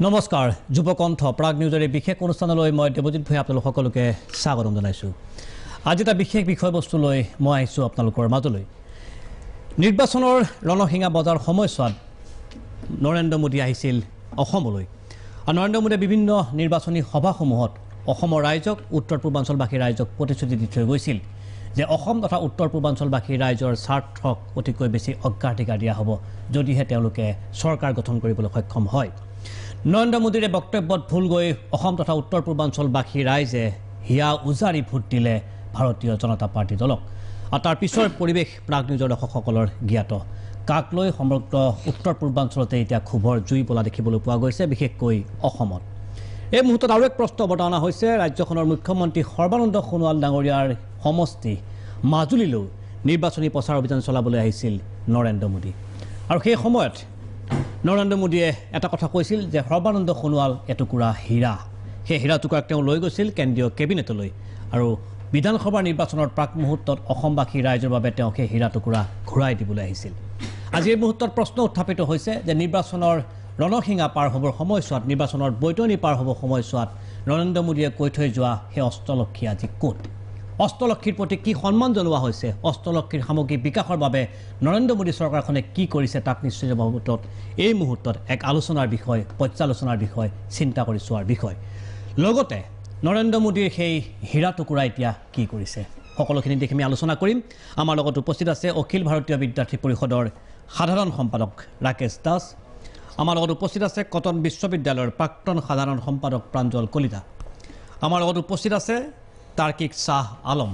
নমস্কাৰ যুৱকণ্ঠ প্ৰাগ নিউজৰ এই বিশেষ অনুষ্ঠানলৈ মই দেৱজিৎ ভূঞা আপোনালোক সকলোকে স্বাগতম জনাইছোঁ। আজি এটা বিশেষ বিষয়বস্তু লৈ মই আহিছোঁ আপোনালোকৰ মাজলৈ। নিৰ্বাচনৰ ৰণসিঙা বজাৰ সময়ছোৱাত নৰেন্দ্ৰ মোদী আহিছিল অসমলৈ আৰু নৰেন্দ্ৰ মোদীয়ে বিভিন্ন নিৰ্বাচনী সভাসমূহত অসমৰ ৰাইজক উত্তৰ পূৰ্বাঞ্চলবাসীৰ ৰাইজক প্ৰতিশ্ৰুতি দি থৈ গৈছিল যে অসম তথা উত্তৰ পূৰ্বাঞ্চলবাসীৰ ৰাইজৰ স্বাৰ্থক অতিকৈ বেছি অগ্ৰাধিকাৰ দিয়া হ'ব যদিহে তেওঁলোকে চৰকাৰ গঠন কৰিবলৈ সক্ষম হয়। নৰেন্দ্ৰ মোদীৰ বক্তব্যত ভুল গৈ অসম তথা উত্তৰ পূৰ্বাঞ্চলবাসী ৰাইজে হিয়া উজাৰি ভোট দিলে ভাৰতীয় জনতা পাৰ্টি দলক আৰু তাৰ পিছৰ পৰিৱেশ প্ৰাগ নিউজৰ দৰ্শকসকলৰ জ্ঞাত। কাক লৈ সমগ্ৰ উত্তৰ পূৰ্বাঞ্চলতে এতিয়া ক্ষোভৰ জুই বোলা দেখিবলৈ পোৱা গৈছে, বিশেষকৈ অসমত। এই মুহূৰ্তত আৰু এক প্ৰশ্ন অৱতাৰণা হৈছে ৰাজ্যখনৰ মুখ্যমন্ত্ৰী সৰ্বানন্দ সোণোৱাল ডাঙৰীয়াৰ সমষ্টি মাজুলীলৈ নিৰ্বাচনী প্ৰচাৰ অভিযান চলাবলৈ আহিছিল নৰেন্দ্ৰ মোদী আৰু সেই সময়ত নৰেন্দ্ৰ মোদীয়ে এটা কথা কৈছিল যে সৰ্বানন্দ সোণোৱাল এটুকুৰা হীৰা। সেই হীৰা টুকুৰাক তেওঁ লৈ গৈছিল কেন্দ্ৰীয় কেবিনেটলৈ আৰু বিধানসভাৰ নিৰ্বাচনৰ প্ৰাক মুহূৰ্তত অসমবাসী ৰাইজৰ বাবে তেওঁ সেই হীৰা টুকুৰা ঘূৰাই দিবলৈ আহিছিল। আজি এই মুহূৰ্তত প্ৰশ্ন উত্থাপিত হৈছে যে নিৰ্বাচনৰ ৰণসিঙা পাৰ হ'বৰ সময়ছোৱাত, নিৰ্বাচনৰ বৈতৰণি পাৰ হ'বৰ সময়ছোৱাত নৰেন্দ্ৰ মোদীয়ে কৈ থৈ যোৱা সেই অস্ত্ৰলক্ষী আজি ক'ত? অস্ত্ৰলক্ষীৰ প্ৰতি কি সন্মান জনোৱা হৈছে? অস্ত্ৰলক্ষীৰ সামগ্ৰিক বিকাশৰ বাবে নৰেন্দ্ৰ মোদী চৰকাৰখনে কি কৰিছে তাক নিশ্চয় এই মুহূৰ্তত এক আলোচনাৰ বিষয়, পৰ্যালোচনাৰ বিষয়, চিন্তা কৰি চোৱাৰ বিষয়। লগতে নৰেন্দ্ৰ মোদীৰ সেই হীৰা টুকুৰা এতিয়া কি কৰিছে সকলোখিনি দেখি আমি আলোচনা কৰিম। আমাৰ লগত উপস্থিত আছে অখিল ভাৰতীয় বিদ্যাৰ্থী পৰিষদৰ সাধাৰণ সম্পাদক ৰাকেশ দাস। আমাৰ লগত উপস্থিত আছে কটন বিশ্ববিদ্যালয়ৰ প্ৰাক্তন সাধাৰণ সম্পাদক প্ৰাঞ্জল কলিতা। আমাৰ লগত উপস্থিত আছে তাৰ্কিক শ্বাহ আলম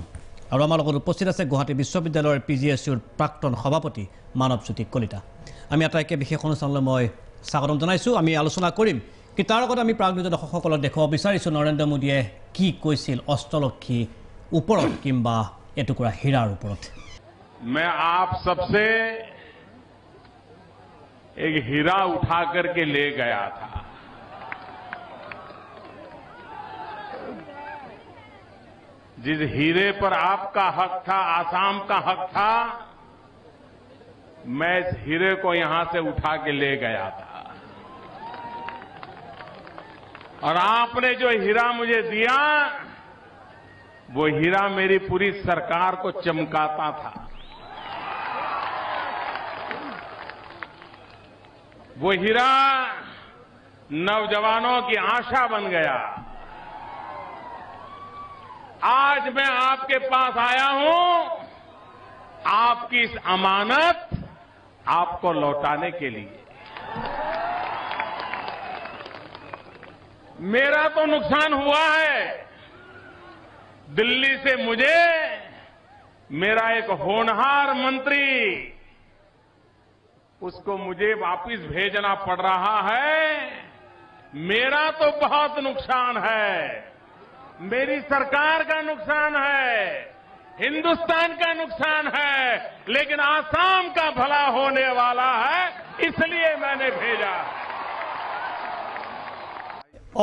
আৰু আমাৰ লগত উপস্থিত আছে গুৱাহাটী বিশ্ববিদ্যালয়ৰ PGSUৰ প্ৰাক্তন সভাপতি মানৱজ্যোতি কলিতা। আমি আটাইকে বিশেষ অনুষ্ঠানলৈ মই স্বাগতম জনাইছোঁ। আমি আলোচনা কৰিম, কিন্তু তাৰ আগত আমি প্ৰাগ নিউজৰ দৰ্শকসকলক দেখুৱাব বিচাৰিছোঁ নৰেন্দ্ৰ মোদীয়ে কি কৈছিল অস্ত্ৰলক্ষী ওপৰত কিংবা এটুকুৰা হীৰাৰ ওপৰত। मैं आप सबसे एक हीरा उठा करके ले गया था। जिस हीरे पर आपका हक था, आसाम का हक था, मैं इस हीरे को यहां से उठा के ले गया था और आपने जो हीरा मुझे दिया वो हीरा मेरी पूरी सरकार को चमकाता था। वो हीरा नौजवानों की आशा बन गया। आज मैं आपके पास आया हूं आपकी इस अमानत आपको लौटाने के लिए। मेरा तो नुकसान हुआ है। दिल्ली से मुझे मेरा एक होनहार मंत्री उसको मुझे वापस भेजना पड़ रहा है। मेरा तो बहुत नुकसान है, मेरी सरकार का नुकसान है, हिंदुस्तान का नुकसान है, लेकिन आसाम का भला होने वाला है, इसलिए मैंने भेजा।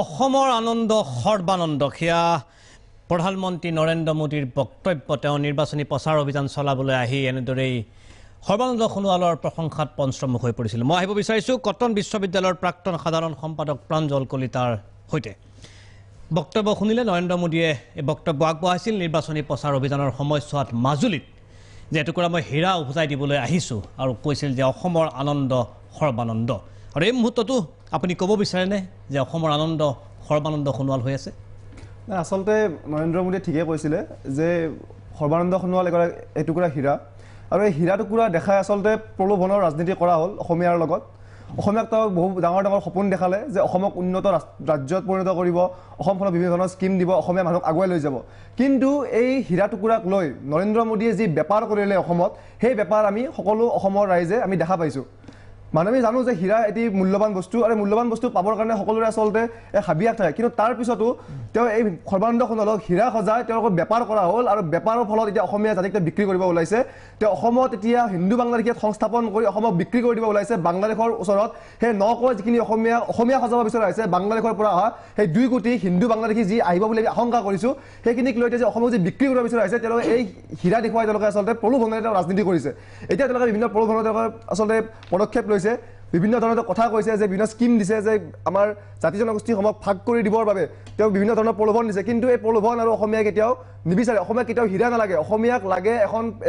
অসমৰ আনন্দ সৰ্বানন্দ সেয়া প্ৰধানমন্ত্ৰী নৰেন্দ্ৰ মোদীৰ বক্তব্য। তেওঁ নিৰ্বাচনী প্ৰচাৰ অভিযান চলাবলৈ আহি এনেদৰেই সৰ্বানন্দ সোণোৱালৰ প্ৰশংসাত পঞ্চমুখ হৈ পৰিছিল। মই আহিব বিচাৰিছোঁ কটন বিশ্ববিদ্যালয়ৰ প্ৰাক্তন সাধাৰণ সম্পাদক প্ৰাঞ্জল কলিতাৰ সৈতে। বক্তব্য শুনিলে নৰেন্দ্ৰ মোদীয়ে এই বক্তব্য আগবঢ়াইছিল নিৰ্বাচনী প্ৰচাৰ অভিযানৰ সময়ছোৱাত মাজুলীত যে এটুকুৰা মই হীৰা উভতাই দিবলৈ আহিছোঁ আৰু কৈছিল যে অসমৰ আনন্দ সৰ্বানন্দ। আৰু এই মুহূৰ্ততো আপুনি ক'ব বিচাৰেনে যে অসমৰ আনন্দ সৰ্বানন্দ সোণোৱাল হৈ আছে? আচলতে নৰেন্দ্ৰ মোদীয়ে ঠিকেই কৈছিলে যে সৰ্বানন্দ সোণোৱাল এটুকুৰা হীৰা আৰু এই হীৰা টুকুৰা দেখাই আচলতে প্ৰলোভনৰ ৰাজনীতি কৰা হ'ল অসমীয়াৰ লগত। অসমীয়াক তেওঁ বহু ডাঙৰ ডাঙৰ সপোন দেখালে যে অসমক উন্নত ৰাজ্যত পৰিণত কৰিব, অসমখনক বিভিন্ন ধৰণৰ স্কিম দিব, অসমীয়া মানুহক আগুৱাই লৈ যাব। কিন্তু এই হীৰা টুকুৰাক লৈ নৰেন্দ্ৰ মোদীয়ে যি বেপাৰ কৰিলে অসমত, সেই বেপাৰ আমি সকলো অসমৰ ৰাইজে আমি দেখা পাইছোঁ। মানে আমি জানো যে হীৰা এটি মূল্যৱান বস্তু আৰু মূল্যৱান বস্তু পাবৰ কাৰণে সকলোৰে আচলতে হাবিয়াস থাকে, কিন্তু তাৰ পিছতো তেওঁ এই সৰ্বানন্দ সোণোৱালক হীৰা সজাই তেওঁলোকৰ বেপাৰ কৰা হ'ল আৰু বেপাৰৰ ফলত এতিয়া অসমীয়া জাতিক বিক্ৰী কৰিব ওলাইছে। তেওঁ অসমত এতিয়া হিন্দু বাংলাদেশীক সংস্থাপন কৰি অসমক বিক্ৰী কৰি দিব ওলাইছে। বাংলাদেশৰ ওচৰত সেই 9 কোটি যিখিনি অসমীয়া সজাব বিচৰা হৈছে বাংলাদেশৰ পৰা অহা সেই 2 কোটি হিন্দু বাংলাদেশী যি আহিব বুলি আশংকা কৰিছোঁ, সেইখিনিক লৈ যে অসমক যি বিক্ৰী কৰিব বিচৰা হৈছে তেওঁলোকে এই হীৰা দেখুৱাই তেওঁলোকে আচলতে প্ৰলোভনেৰে ৰাজনীতি কৰিছে। এতিয়া তেওঁলোকে বিভিন্ন প্ৰলোভনত তেওঁলোকে আচলতে পদক্ষেপ লৈছে। বিভিন্ন ধৰণৰ কথা কৈছে যে বিভিন্ন স্কিম দিছে যে আমাৰ জাতি জনগোষ্ঠীসমূহক ভাগ কৰি দিবৰ বাবে তেওঁ বিভিন্ন ধৰণৰ প্ৰলোভন দিছে কিন্তু এই প্ৰলোভন আৰু অসমীয়া কেতিয়াও নিবিচাৰে অসমীয়া কেতিয়াও হীৰা নালাগে অসমীয়াক লাগে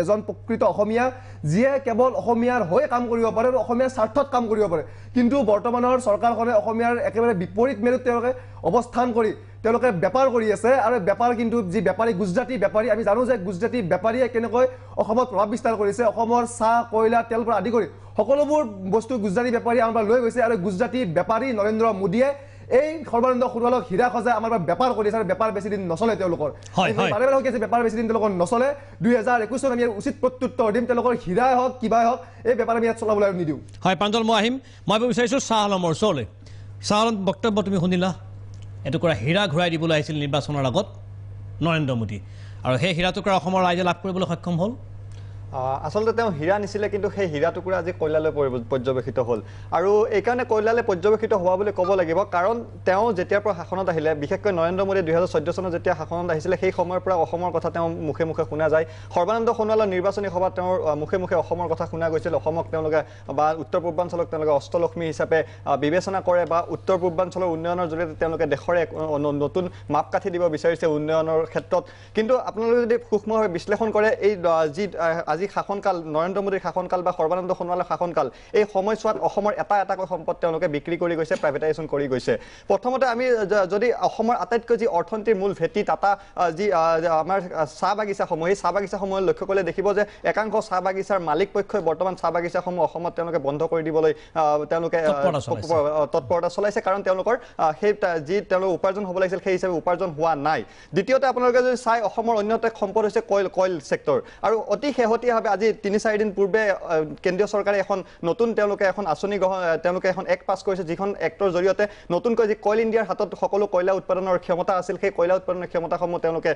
এজন প্ৰকৃত অসমীয়া যিয়ে কেৱল অসমীয়াৰ হৈ কাম কৰিব পাৰে আৰু অসমীয়াৰ স্বাৰ্থত কাম কৰিব পাৰে কিন্তু বৰ্তমানৰ চৰকাৰখনে অসমীয়াৰ একেবাৰে বিপৰীত মেৰুত তেওঁলোকে অৱস্থান কৰি তেওঁলোকে বেপাৰ কৰি আছে আৰু বেপাৰ কিন্তু যি বেপাৰী গুজৰাটী বেপাৰী আমি জানো যে গুজৰাটী বেপাৰীয়ে কেনেকৈ অসমত প্ৰভাৱ বিস্তাৰ কৰিছে অসমৰ চাহ কয়লা তেল পৰা আদি কৰি সকলোবোৰ বস্তু গুজৰাটী বেপাৰী আমাৰ পৰা লৈ গৈছে আৰু গুজৰাটী বেপাৰী নৰেন্দ্ৰ মোদীয়ে এই সৰ্বানন্দ সোণোৱালক হীৰা খজাই আমাৰ বেপাৰ কৰিছে আৰু বেপাৰ বেছি দিন নচলে তেওঁলোকৰ বাৰে বাৰে হৈছে বেপাৰ বেছি দিন তেওঁলোকৰ নচলে 2021 চনত আমি উচিত প্ৰত্যুত্তৰ দিম তেওঁলোকৰ হীৰাই হওক কিবাই হওক এই বেপাৰ আমি ইয়াত চলাবলৈ নিদিওঁ হয় প্ৰাঞ্জল মই আহিম মই বিচাৰিছোঁ শ্বাহ আলমৰ ওচৰলৈ শ্বাহ আলম বক্তব্য তুমি শুনিলা এটুকুৰা হীৰা ঘূৰাই দিবলৈ আহিছিল নিৰ্বাচনৰ আগত নৰেন্দ্ৰ মোদী আৰু সেই হীৰা টুকুৰা অসমৰ ৰাইজে লাভ কৰিবলৈ সক্ষম হ'ল আসলতে তেওঁ হীৰা নিছিলে কিন্তু সেই হীৰা টুকুৰা আজি কয়লালৈ পৰ্যবেক্ষিত হ'ল আৰু এইকাৰণে কয়লালৈ পৰ্যবেক্ষিত হোৱা বুলি ক'ব লাগিব কাৰণ তেওঁ যেতিয়াৰ পৰা শাসনত আহিলে বিশেষকৈ নৰেন্দ্ৰ মোদী 2014 চনত যেতিয়া শাসনত আহিছিলে সেই সময়ৰ পৰা অসমৰ কথা তেওঁ মুখে মুখে শুনা যায় সৰ্বানন্দ সোণোৱালৰ নিৰ্বাচনী সভাত তেওঁৰ মুখে মুখে অসমৰ কথা শুনা গৈছিল অসমক তেওঁলোকে বা উত্তৰ পূৰ্বাঞ্চলক তেওঁলোকে অষ্টলক্ষ্মী হিচাপে বিবেচনা কৰে বা উত্তৰ পূৰ্বাঞ্চলৰ উন্নয়নৰ জৰিয়তে তেওঁলোকে দেশৰে নতুন মাপকাঠি দিব বিচাৰিছে উন্নয়নৰ ক্ষেত্ৰত কিন্তু আপোনালোকে যদি সূক্ষ্মভাৱে বিশ্লেষণ কৰে এই যি আজি শাসনকাল নৰেন্দ্ৰ মোদীৰ শাসনকাল বা সৰ্বানন্দ সোণোৱালৰ শাসনকাল এই সময়ছোৱাত অসমৰ এটাকৈ সম্পদ তেওঁলোকে বিক্ৰী কৰি গৈছে প্ৰাইভেটাইজেশ্যন কৰি গৈছে প্ৰথমতে আমি যদি অসমৰ আটাইতকৈ যি অৰ্থনীতিৰ মূল ভেটি টাটা যি আমাৰ চাহ বাগিচাসমূহ এই চাহ বাগিচাসমূহ লক্ষ্য কৰিলে দেখিব যে একাংশ চাহ বাগিচাৰ মালিক পক্ষই বৰ্তমান চাহ বাগিচাসমূহ অসমত তেওঁলোকে বন্ধ কৰি দিবলৈ তেওঁলোকে তৎপৰতা চলাইছে কাৰণ তেওঁলোকৰ সেই যি তেওঁলোকৰ উপাৰ্জন হ'ব লাগিছিল সেই হিচাপে উপাৰ্জন হোৱা নাই দ্বিতীয়তে আপোনালোকে যদি চাই অসমৰ অন্যতম সম্পদ হৈছে কইল ছেক্টৰ আৰু অতি শেহতীয়া আজি 3-4 দিন পূৰ্বে কেন্দ্ৰীয় চৰকাৰে এখন নতুন তেওঁলোকে এখন আঁচনি তেওঁলোকে এখন এক পাছ কৰিছে যিখন এক্টৰ জৰিয়তে নতুনকৈ যি কইল ইণ্ডিয়াৰ হাতত সকলো কয়লা উৎপাদনৰ ক্ষমতা আছিল সেই কয়লা উৎপাদনৰ ক্ষমতাসমূহ তেওঁলোকে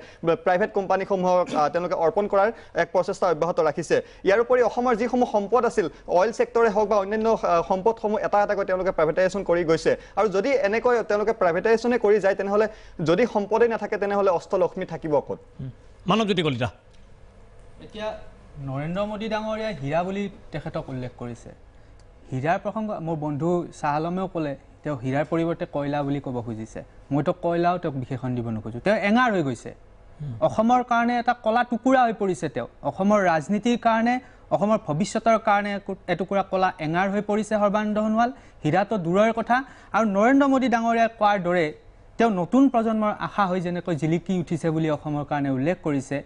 প্ৰাইভেট কোম্পানীসমূহক তেওঁলোকে অৰ্পণ কৰাৰ এক প্ৰচেষ্টা অব্যাহত ৰাখিছে ইয়াৰ উপৰি অসমৰ যিসমূহ সম্পদ আছিল অইল ছেক্টৰে হওক বা অন্যান্য সম্পদসমূহ এটাকৈ তেওঁলোকে প্ৰাইভেটাইজেশ্যন কৰি গৈছে আৰু যদি এনেকৈ তেওঁলোকে প্ৰাইভেটাইজেশ্যনে কৰি যায় তেনেহ'লে যদি সম্পদেই নাথাকে তেনেহ'লে অষ্টলক্ষ্মী থাকিব ক'ত মানৱজ্যোতি কলিতা এতিয়া নৰেন্দ্ৰ মোদী ডাঙৰীয়াই হীৰা বুলি তেখেতক উল্লেখ কৰিছে হীৰাৰ প্ৰসংগ মোৰ বন্ধু শ্বাহ আলমেও ক'লে তেওঁ হীৰাৰ পৰিৱৰ্তে কয়লা বুলি ক'ব খুজিছে মইতো কয়লাও তেওঁক বিশেষণ দিব নোখোজোঁ তেওঁ এঙাৰ হৈ গৈছে অসমৰ কাৰণে এটা কলা টুকুৰা হৈ পৰিছে তেওঁ অসমৰ ৰাজনীতিৰ কাৰণে অসমৰ ভৱিষ্যতৰ কাৰণে এটুকুৰা কলা এঙাৰ হৈ পৰিছে সৰ্বানন্দ সোণোৱাল হীৰাটো দূৰৰ কথা আৰু নৰেন্দ্ৰ মোদী ডাঙৰীয়াই কোৱাৰ দৰে তেওঁ নতুন প্ৰজন্মৰ আশা হৈ যেনেকৈ জিলিকি উঠিছে বুলি অসমৰ কাৰণে উল্লেখ কৰিছে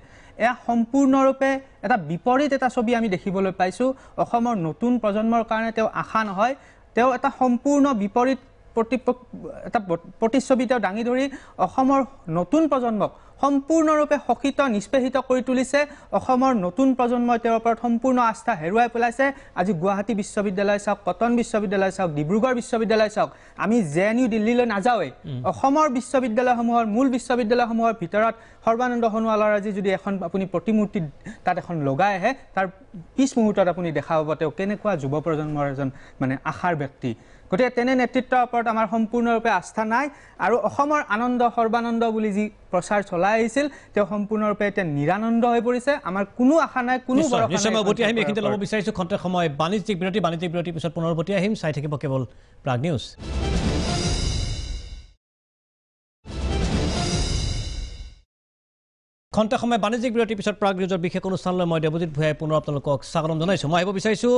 এয়া সম্পূৰ্ণৰূপে এটা বিপৰীত এটা ছবি আমি দেখিবলৈ পাইছোঁ অসমৰ নতুন প্ৰজন্মৰ কাৰণে তেওঁ আশা নহয় তেওঁ এটা সম্পূৰ্ণ বিপৰীত এটা প্ৰতিচ্ছবি তেওঁ দাঙি ধৰি অসমৰ নতুন প্ৰজন্মক সম্পূৰ্ণৰূপে শোষিত নিষ্পেষিত কৰি তুলিছে অসমৰ নতুন প্ৰজন্মই তেওঁৰ ওপৰত সম্পূৰ্ণ আস্থা হেৰুৱাই পেলাইছে আজি গুৱাহাটী বিশ্ববিদ্যালয় চাওক কটন বিশ্ববিদ্যালয় চাওক ডিব্ৰুগড় বিশ্ববিদ্যালয় চাওক আমি JNU দিল্লীলৈ নাযাওঁৱেই অসমৰ বিশ্ববিদ্যালয়সমূহৰ মূল বিশ্ববিদ্যালয়সমূহৰ ভিতৰত সৰ্বানন্দ সোণোৱালৰ আজি যদি এখন আপুনি প্ৰতিমূৰ্তি তাত এখন লগাই আহে তাৰ পিছ মুহূৰ্তত আপুনি দেখা পাব তেওঁ কেনেকুৱা যুৱ প্ৰজন্মৰ এজন মানে আশাৰ ব্যক্তি গতিকে তেনে নেতৃত্বৰ ওপৰত আমাৰ সম্পূৰ্ণৰূপে আস্থা নাই আৰু অসমৰ আনন্দ সৰ্বানন্দ বুলি যি প্ৰচাৰ চলাই আহিছিল তেওঁ সম্পূৰ্ণৰূপে এতিয়া নিৰানন্দ হৈ পৰিছে আমাৰ কোনো আশা নাই কোনো নিশ্চয় মই উভতি আহিম এইখিনিতে ল'ব বিচাৰিছোঁ খন্তেক সময় বাণিজ্যিক বিৰতিৰ পিছত পুনৰ উভতি আহিম চাই থাকিব কেৱল প্ৰাগ নিউজ খন্তেক সময় বাণিজ্যিক বিৰতিৰ পিছত প্ৰাগ নিউজৰ বিশেষ অনুষ্ঠানলৈ মই দেৱজিৎ ভূঞাই পুনৰ আপোনালোকক স্বাগতম জনাইছোঁ মই আহিব বিচাৰিছোঁ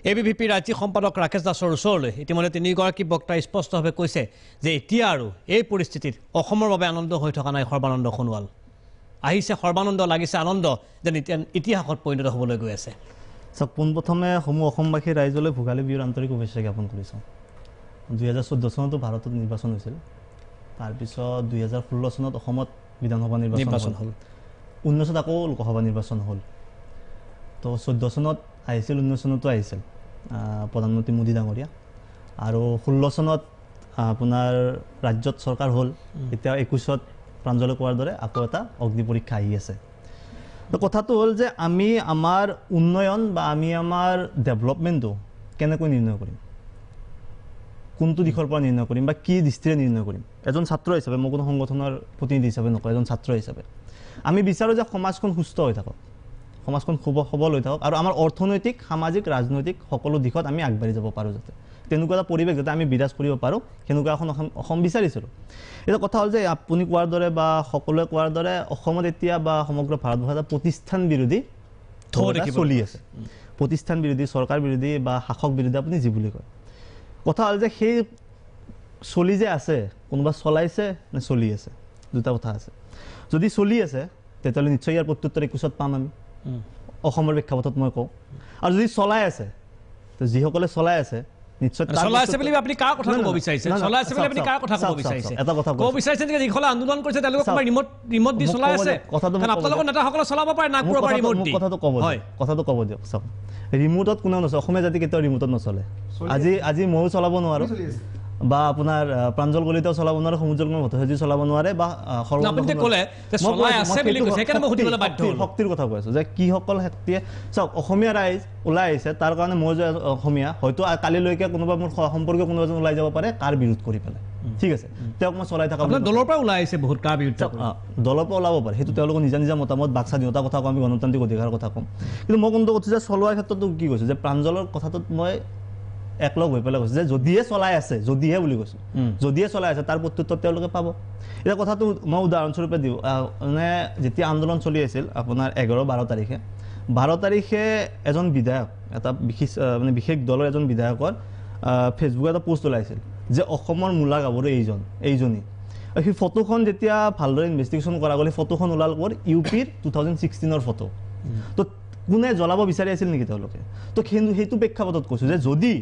ABVP ৰাজ্যিক সম্পাদক ৰাকেশ দাসৰ ওচৰলৈ ইতিমধ্যে তিনিগৰাকী বক্তাই স্পষ্টভাৱে কৈছে যে এতিয়া আৰু এই পৰিস্থিতিত অসমৰ বাবে আনন্দ হৈ থকা নাই সৰ্বানন্দ সোণোৱাল আহিছে সৰ্বানন্দ লাগিছে আনন্দ যেন ইতিহাসত পৰিণত হ'বলৈ গৈ আছে চাওক পোনপ্ৰথমে সমূহ অসমবাসী ৰাইজলৈ ভোগালী বিহুৰ আন্তৰিক শুভেচ্ছা জ্ঞাপন কৰিছোঁ 2014 চনতো ভাৰতত নিৰ্বাচন হৈছিল তাৰপিছত 2016 চনত অসমত বিধানসভা নিৰ্বাচন হ'ল 19 আকৌ লোকসভা নিৰ্বাচন হ'ল তো 14 চনত আহিছিল 19 চনতো আহিছিল প্ৰধানমন্ত্ৰী মোদী ডাঙৰীয়া আৰু 16 চনত আপোনাৰ ৰাজ্যত চৰকাৰ হ'ল এতিয়া 21ত প্ৰাঞ্জলে কোৱাৰ দৰে আকৌ এটা অগ্নি পৰীক্ষা আহি আছে তো কথাটো হ'ল যে আমি আমাৰ উন্নয়ন বা আমি আমাৰ ডেভেলপমেণ্টটো কেনেকৈ নিৰ্ণয় কৰিম কোনটো দিশৰ পৰা নিৰ্ণয় কৰিম বা কি দৃষ্টিৰে নিৰ্ণয় কৰিম এজন ছাত্ৰ হিচাপে মই কোনো সংগঠনৰ প্ৰতিনিধি হিচাপে নকওঁ এজন ছাত্ৰ হিচাপে আমি বিচাৰোঁ যে সমাজখন সুস্থ হৈ থাকক সমাজখন সবল হৈ থাকক আৰু আমাৰ অৰ্থনৈতিক সামাজিক ৰাজনৈতিক সকলো দিশত আমি আগবাঢ়ি যাব পাৰোঁ যাতে তেনেকুৱা এটা পৰিৱেশ যাতে আমি বিৰাজ কৰিব পাৰোঁ সেনেকুৱা এখন অসম বিচাৰিছিলোঁ। এটা কথা হ'ল যে আপুনি কোৱাৰ দৰে বা সকলোৱে কোৱাৰ দৰে অসমত এতিয়া বা সমগ্ৰ ভাৰতবৰ্ষত এটা প্ৰতিষ্ঠান বিৰোধী চলি আছে। প্ৰতিষ্ঠান বিৰোধী, চৰকাৰ বিৰোধী বা শাসক বিৰোধী আপুনি যি বুলি কয়। কথা হ'ল যে সেই চলি যে আছে কোনোবা চলাইছে নে চলি আছে, দুটা কথা আছে। যদি চলি আছে তেতিয়াহ'লে নিশ্চয় ইয়াৰ প্ৰত্যুত্তৰ 21ত পাম আমি, অসমৰ প্ৰেক্ষাপটত মই কওঁ। আৰু যদি চলাই আছে তো যিসকলে চলাই আছে নিশ্চয় চলাই আছে বুলি আপুনি কাৰ কথা ক'ব বিচাৰিছে? চলাই আছে বুলি আপুনি কাৰ কথা ক'ব বিচাৰিছে? এটা কথা ক'ব বিচাৰিছে যে যিসকলে আন্দোলন কৰিছে তেওঁলোকক তোমাৰ ৰিমট দি চলাই আছে, কাৰণ আপোনালোকৰ নেতাসকলে চলাব পাৰে নাগপুৰৰ পৰা ৰিমট দি। কথাটো ক'ব দিয়ক। চাওক, ৰিমোটত কোনেও নচলে, অসমীয়া জাতি কেতিয়াও ৰিমোটত নচলে। আজি ময়ো চলাব নোৱাৰোঁ বা আপোনাৰ প্ৰাঞ্জল কলিতাও চলাব নোৱাৰে, সমুদ্ৰ কুমাৰ ভট্টাচাৰ্যই চলাব নোৱাৰে বা শক্তিৰ কথা কৈ আছোঁ যে কিসকল শক্তিয়ে চাওক অসমীয়া ৰাইজ ওলাই আহিছে, তাৰ কাৰণে মই যে অসমীয়া হয়তো কালিলৈকে কোনোবা মোৰ সম্পৰ্কীয় কোনোবা এজন ওলাই যাব পাৰে কাৰ বিৰোধ কৰি পেলাই, ঠিক আছে, তেওঁক মই চলাই থকা দলৰ পৰা ওলাই আহিছে বহুত কাৰ বিৰুদ্ধে, দলৰ পৰা ওলাব পাৰে, সেইটো তেওঁলোকৰ নিজা নিজা মতামত, বাক স্বাধীনতাৰ কথা কওঁ, আমি গণতান্ত্ৰিক অধিকাৰৰ কথা ক'ম। কিন্তু মই কোনটো কৈছোঁ যে চলোৱাৰ ক্ষেত্ৰতো কি কৈছোঁ যে প্ৰাঞ্জলৰ কথাটোত মই একলগ হৈ পেলাই কৈছোঁ যে যদিহে চলাই আছে, যদিহে বুলি কৈছোঁ, যদিহে চলাই আছে তাৰ প্ৰত্যুত্তৰ তেওঁলোকে পাব। এতিয়া কথাটো মই উদাহৰণস্বৰূপে দিওঁ, মানে যেতিয়া আন্দোলন চলি আছিল আপোনাৰ 11-12 তাৰিখে, 12 তাৰিখে এজন বিধায়ক, এটা বিশেষ দলৰ এজন বিধায়কৰ ফেচবুকত এটা পোষ্ট ওলাইছিল যে অসমৰ মূলা গাভৰু এইজনী। সেই ফটোখন যেতিয়া ভালদৰে ইনভেষ্টিগেশ্যন কৰা গ'ল, সেই ফটোখন ওলাল ক'ৰ UPৰ 2016 ফটো। তো কোনে জ্বলাব বিচাৰি আছিল নেকি তেওঁলোকে? তো সেইটো প্ৰেক্ষাপটত কৈছোঁ যে যদি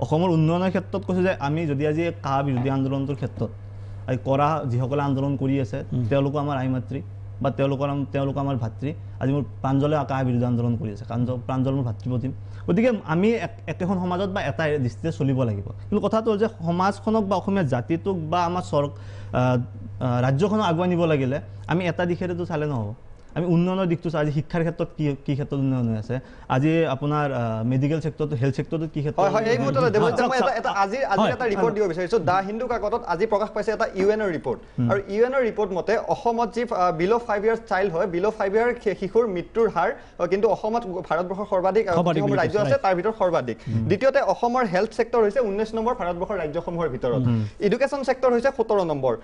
অসমৰ উন্নয়নৰ ক্ষেত্ৰত কৈছোঁ যে আমি যদি আজি কা বিৰোধী আন্দোলনটোৰ ক্ষেত্ৰত কৰা যিসকলে আন্দোলন কৰি আছে তেওঁলোকো আমাৰ আই মাতৃ বা তেওঁলোক আমাৰ ভাতৃ। আজি মোৰ প্ৰাঞ্জলে কা বিৰোধী আন্দোলন কৰি আছে, প্ৰাঞ্জল মোৰ ভাতৃপ্ৰতিম। গতিকে আমি একেখন সমাজত বা এটা দৃষ্টিৰে চলিব লাগিব। কিন্তু কথাটো হ'ল যে সমাজখনক বা অসমীয়া জাতিটোক বা আমাৰ ৰাজ্যখনক আগুৱাই নিব লাগিলে আমি এটা দিশেৰেতো চালে নহ'ব, আমি উন্নয়নৰ দিশটো চাওঁ। আজি শিক্ষাৰ ক্ষেত্ৰত কি ক্ষেত্ৰত উন্নয়ন হৈ আছে, আজি আপোনাৰ মেডিকেল ছেক্টৰত, হেল্থ ছেক্টৰত কি ক্ষেত্ৰত। এই মুহূৰ্তত আজি এটা ৰিপৰ্ট দিব বিচাৰিছোঁ। দ্য হিন্দু কাকতত আজি প্ৰকাশ পাইছে এটা UNৰ ৰিপৰ্ট, আৰু UNৰ ৰিপৰ্ট মতে অসমত যি বিল' 5 ইয়াৰ্ছ চাইল্ড হয়, বিল' 5 ইয়াৰ শিশুৰ মৃত্যুৰ হাৰ কিন্তু অসমত ভাৰতবৰ্ষৰ সৰ্বাধিক ৰাজ্য আছে, তাৰ ভিতৰত সৰ্বাধিক। দ্বিতীয়তে অসমৰ হেল্থ ছেক্টৰ হৈছে 19 নম্বৰ ভাৰতবৰ্ষৰ ৰাজ্যসমূহৰ ভিতৰত। এডুকেশ্যন ছেক্টৰ হৈছে 17 নম্বৰ।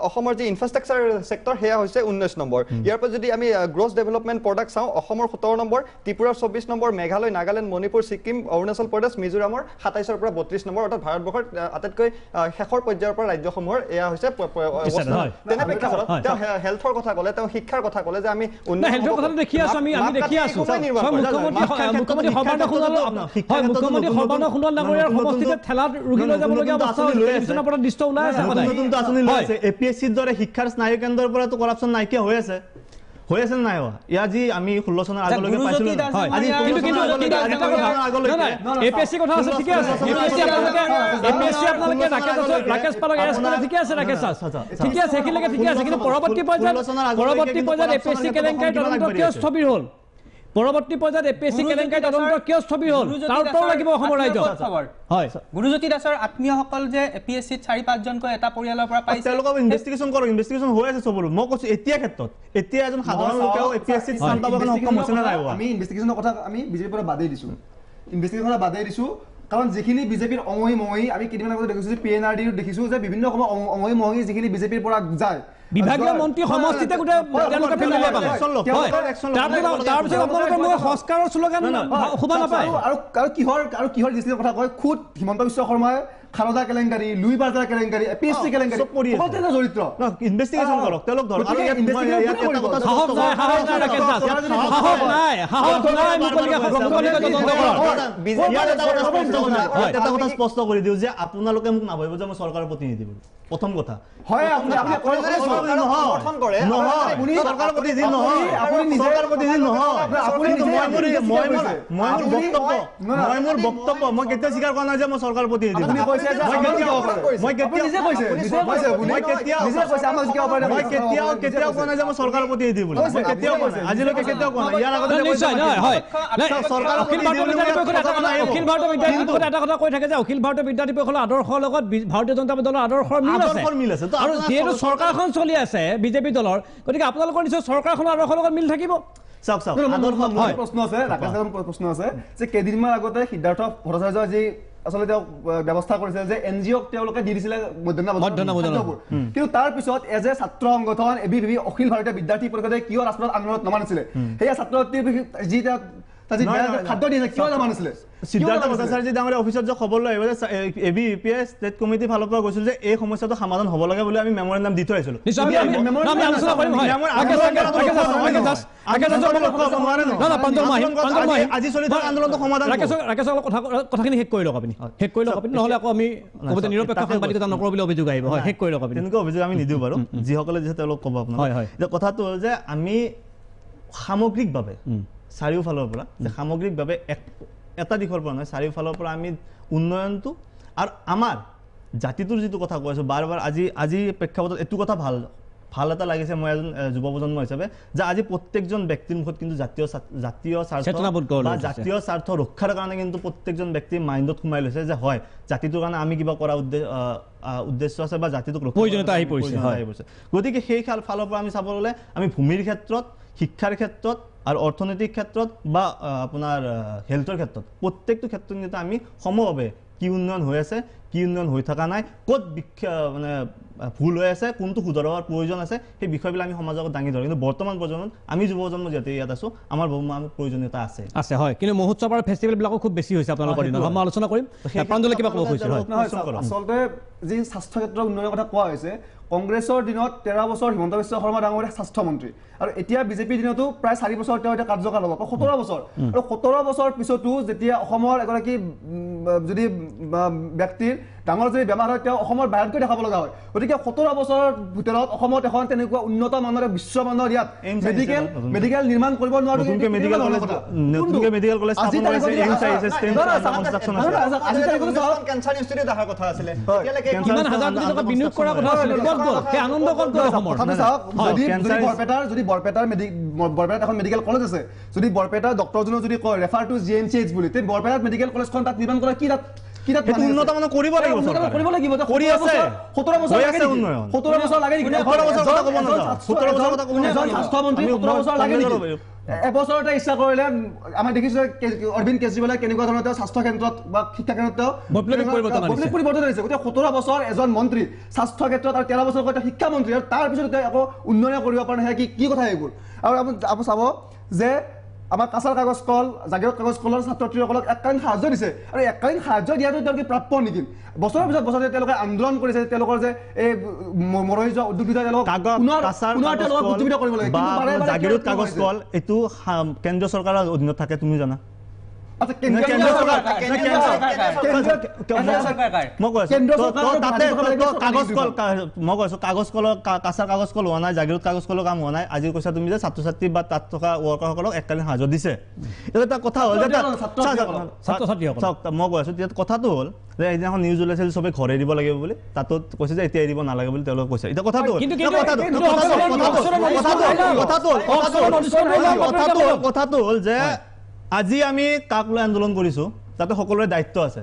অসমৰ যি ইনফ্ৰাষ্ট্ৰাকচাৰ ছেক্টৰ সেয়া হৈছে 19 নম্বৰ। ইয়াৰ পৰা যদি আমি গ্ৰছ ডেভেলপমেণ্ট প্ৰডাক্ট চাওঁ, অসমৰ 17 নম্বৰ, ত্ৰিপুৰাৰ 24 নম্বৰ, মেঘালয়, নাগালেণ্ড, মণিপুৰ, ছিকিম, অৰুণাচল প্ৰদেশ, মিজোৰামৰ 27ৰ পৰা 32 নম্বৰ, অৰ্থাৎ ভাৰতবৰ্ষৰ আটাইতকৈ শেষৰ পৰ্যায়ৰ পৰা ৰাজ্যসমূহৰ এয়া হৈছে তেনে প্ৰেক্ষাপটত তেওঁ হেল্থৰ কথা ক'লে, তেওঁ শিক্ষাৰ কথা ক'লে যে আমি মুখ্যমন্ত্ৰী সৰ্বানন্দ সোণোৱাল ডাঙৰীয়াৰ সমষ্টিতে ঠেলাত ৰোগী লৈ যাবলগীয়া অৱস্থা দৃশ্য ওলাই আছে। APSCৰ দৰে শিক্ষাৰ স্নায়ু কেন্দ্ৰৰ পৰাতো কৰাপশ্যন নাইকিয়া হৈ আছে নাই হোৱা? ইয়াৰ যি আমি 16 চনৰ আগলৈকে পাইছিলোঁ, APSC কথা আছে, ঠিকে আছে, APSC আপোনালোকে ৰাকেশ পালক এৰেষ্ট কৰে, ঠিকে আছে, ৰাকেশ ঠিকে আছে, সেইখিনিলৈকে ঠিকে আছে। কিন্তু পৰৱৰ্তী পৰ্যায়ত APSC কেলেংকাৰী তদন্ত কিয় স্থবিৰ হ'ল? পৰৱৰ্তী পৰ্যায়ত APSC কেলেংকাৰী তদন্ত কিয় স্থবিৰ হ'ল? তাৰ উত্তৰ লাগিব অসমৰ ৰাইজক। হয়, গুৰুজ্যোতি দাসৰ আত্মীয়সকল যে APSCত 4-5জনকৈ এটা পৰিয়ালৰ পৰা পাইছে, তেওঁলোকক ইনভেষ্টিগেশ্যন কৰক, ইনভেষ্টিগেশ্যন হৈ আছে চবৰো। মই কৈছোঁ এতিয়া ক্ষেত্ৰত এতিয়া এজন সাধাৰণ লোকেও APSCত স্থান পাবৰ কাৰণে সক্ষম হৈছে নে নাই? আমি ইনভেষ্টিগেশ্যনৰ কথা আমি বিজেপিৰ পৰা বাদেই দিছোঁ, কাৰণ যিখিনি বিজেপিৰ অঙহী মঙহী আমি কেইদিনমান আগতে দেখিছোঁ, PNRD দেখিছোঁ যে বিভিন্ন সময় অঙহী মঙহী যিখিনি বিজেপিৰ পৰা যায়, বিভাগীয় মন্ত্ৰী সমষ্টিতে গোটেই তেওঁলোকে পেলালে পালে। তাৰপিছত আপোনালোকে মই সংস্কাৰৰ শ্লোগান শুবা নাপায়। আৰু কিহৰ দৃষ্টিৰ কথা কয়, খুদ হিমন্ত বিশ্ব শৰ্মাই খাৰদা কেলেংকাৰী, লুই বাজাৰ কেলেংকাৰী, APSC কেলেংকাৰী সকলোতে জড়িত। ইনভেষ্টিগেশ্যন কৰক, তেওঁলোক ধৰক। সাহস নাই এটা কথা স্পষ্ট কৰি দিওঁ যে আপোনালোকে মোক নাভাবিব যে মই চৰকাৰৰ প্ৰতিনিধি বুলি। প্ৰথম কথা হয়, মই কেতিয়াও স্বীকাৰ কৰা নাই যে মই চৰকাৰৰ প্ৰতিনিধি। মই কেতিয়াও কোৱা নাই যে মই চৰকাৰৰ প্ৰতিনিধি বুলি, মই কেতিয়াও কোৱা নাই, আজিলৈকে কেতিয়াও কোৱা নাই। ইয়াৰ আগতে অখিল ভাৰতীয় বিদ্যাৰ্থী এটা কথা কৈ থাকে যে অখিল ভাৰতীয় বিদ্যাৰ্থী পৰিষদৰ আদৰ্শৰ লগত ভাৰতীয় জনতা দলৰ আদৰ্শৰ মিল আছে। আৰু যিহেতু চৰকাৰখন চলি আছে বিজেপি দলৰ, গতিকে আপোনালোকৰ নিশ্চয় চৰকাৰখনৰ আদৰ্শৰ লগত মিল থাকিব। প্ৰশ্ন আছে, ৰাকেশ প্ৰশ্ন আছে যে কেইদিনমান আগতে সিদ্ধাৰ্থ ভট্টাচাৰ্যৰ যি আচলতে তেওঁ ব্যৱস্থা কৰিছে যে NGOক তেওঁলোকে দি দিছিলে মধ্যাহ্ন ভোজনৰ। কিন্তু তাৰ পিছত এজ এ ছাত্ৰ সংগঠন ABVP অখিল ভাৰতীয় বিদ্যাৰ্থী পৰিষদে কিয় ৰাজপথত আন্দোলনত নমা নাছিলে সেয়া ছাত্ৰছাত্ৰীৰ যি খাদ্য দিছে কিয় নমা নাছিলে সিদ্ধাৰ্থ ভট্টাচাৰ্য ডাঙৰীয়া অফিচত যে খবৰ লৈ আহিব যে ABVP ষ্টেট কমিটিৰ ফালৰ পৰা কৈছিল যে এই সমস্যাটো সমাধান হ'ব লাগে বুলি আমি মেমৰেণ্ডাম দি থৈ আহিছিলোঁ। আজি চলি থকা আন্দোলনটো সমাধান কথাখিনি শেষ কৰি লওক আপুনি, শেষ কৰি লওক আপুনি, নহ'লে আকৌ আমি ক'বতে নিৰপেক্ষ সাংবাদিকতা নকৰোঁ বুলি অভিযোগ আহিব। হয়, শেষ কৰি লওক আপুনি। তেনেকুৱা অভিযোগ আমি নিদিওঁ বাৰু, যিসকলে দিছে তেওঁলোক ক'ব আপোনাক। এতিয়া কথাটো হ'ল যে আমি সামগ্ৰিকভাৱে চাৰিওফালৰ পৰা যে সামগ্ৰিকভাৱে এটা দিশৰ পৰা নহয় চাৰিওফালৰ পৰা আমি উন্নয়নটো আৰু আমাৰ জাতিটোৰ যিটো কথা কৈ আছোঁ বাৰ বাৰ আজি প্ৰেক্ষাপটত এইটো কথা ভাল এটা লাগিছে মই এজন যুৱ প্ৰজন্ম হিচাপে যে আজি প্ৰত্যেকজন ব্যক্তিৰ মুখত কিন্তু জাতীয় স্বাৰ্থ ৰক্ষাৰ কাৰণে কিন্তু প্ৰত্যেকজন ব্যক্তিৰ মাইণ্ডত সোমাই লৈছে যে হয় জাতিটোৰ কাৰণে আমি কিবা কৰা উদ্দেশ্য আছে বা জাতিটোক প্ৰয়োজনীয়তা আহি পৰিছে। গতিকে সেই ফালৰ পৰা আমি চাব গ'লে আমি ভূমিৰ ক্ষেত্ৰত, শিক্ষাৰ ক্ষেত্ৰত আৰু অৰ্থনৈতিক ক্ষেত্ৰত বা আপোনাৰ হেল্থৰ ক্ষেত্ৰত প্ৰত্যেকটো ক্ষেত্ৰত কিন্তু আমি সমভাৱে কি উন্নয়ন হৈ আছে, কি উন্নয়ন হৈ থকা নাই, ক'ত মানে ভুল হৈ আছে, কোনটো শুধৰোৱাৰ প্ৰয়োজন আছে, সেই বিষয়বিলাক আমি সমাজৰ আগত দাঙি ধৰোঁ। কিন্তু বৰ্তমান প্ৰজন্মত আমি যুৱ প্ৰজন্ম যিহেতু ইয়াত আছোঁ আমাৰ প্ৰয়োজনীয়তা আছে। হয়, কিন্তু মহোৎসৱ আৰু ফেষ্টিভেলবিলাকো খুব বেছি হৈছে আপোনালোকৰ দিনত। মই আলোচনা কৰিম। প্ৰাঞ্জলে কিবা ক'ব খুজিছে? আচলতে যি স্বাস্থ্য ক্ষেত্ৰৰ উন্নয়নৰ কথা কোৱা হৈছে, কংগ্ৰেছৰ দিনত 13 বছৰ হিমন্ত বিশ্ব শৰ্মা ডাঙৰীয়া স্বাস্থ্যমন্ত্ৰী আৰু এতিয়া বিজেপিৰ দিনতো প্ৰায় 4 বছৰ তেওঁ এতিয়া কাৰ্যকাল হ'ব, 17 বছৰ। আৰু 17 বছৰ পিছতো যেতিয়া অসমৰ এগৰাকী যদি ব্যক্তিৰ ডাঙৰ যদি বেমাৰ হয় তেওঁ অসমৰ বাহিৰত গৈ দেখাব লগা হয়। গতিকে 17 বছৰৰ ভিতৰত অসমত এখন তেনেকুৱা উন্নত মানৰ বিশ্বমানৰ ইয়াত মেডিকেল নিৰ্মাণ কৰিব নোৱাৰো। যদি বৰপেটাৰ এখন মেডিকেল কলেজ আছে, যদি বৰপেটাৰ ডক্টৰজনে যদি কয় ৰেফাৰ টু GMCH বুলি, তে বৰপেটাত মেডিকেল কলেজখন তাত নিৰ্মাণ কৰা কি উন্নত মানৰ কৰিব লাগিব, 17 বছৰ লাগে নেকি? 17 বছৰ লাগে নেকি? 17 বছৰ স্বাস্থ্যমন্ত্ৰী 17 বছৰ লাগে নেকি? এবছৰতে ইচ্ছা কৰিলে আমি দেখিছোঁ অৰবিন্দ কেজৰিৱালে কেনেকুৱা ধৰণৰ তেওঁ স্বাস্থ্য কেন্দ্ৰত বা শিক্ষা কেন্দ্ৰত বৈপ্লৱিক পৰিৱৰ্তন আনিছে। গতিকে 17 বছৰ এজন মন্ত্ৰী স্বাস্থ্য ক্ষেত্ৰত আৰু 13 বছৰ তেওঁ শিক্ষামন্ত্ৰী, আৰু তাৰপিছত তেওঁ আকৌ উন্নয়ন কৰিব পৰা নাই, কি কথা এইবোৰ? আৰু আপুনি চাব যে আমাৰ কাছাৰ কাগজ কল, জাগিৰোড কাগজ কলৰ ছাত্ৰ ছাত্ৰীসকলক এককালীন সাহায্য দিছে, আৰু এককালীন সাহায্য দিয়াটো তেওঁলোকে প্ৰাপ্য নেকি? বছৰৰ পিছত বছৰ তেওঁলোকে আন্দোলন কৰিছে, তেওঁলোকৰ যে এই মৰহি যোৱা উদ্যোগিতা তেওঁলোকক উজ্জীৱিত কৰিব লাগে। জাগিৰোড কাগজ কল এইটো কেন্দ্ৰীয় চৰকাৰৰ অধীনত থাকে, তুমি জানা? কাগজ কলৰ কাছাৰ কাগজ কল হোৱা নাই, জাগিৰোড কাগজ কলৰ কাম হোৱা নাই। আজি কৈছা তুমি যে ছাত্ৰ ছাত্ৰী বা তাত থকা ৱৰ্কাৰসকলক এককালীন সাহায্য দিছে। এটা কথা হ'ল যে মই কৈ আছোঁ কথাটো হ'ল যে সেইদিনাখন নিউজ ওলাইছিল চবে ঘৰে দিব লাগিব বুলি, তাতো কৈছে যে এতিয়া এৰিব নালাগে বুলি তেওঁলোকে কৈছে। এতিয়া কথাটো হ'ল যে আজি আমি কাক লৈ আন্দোলন কৰিছোঁ তাতে সকলোৰে দায়িত্ব আছে।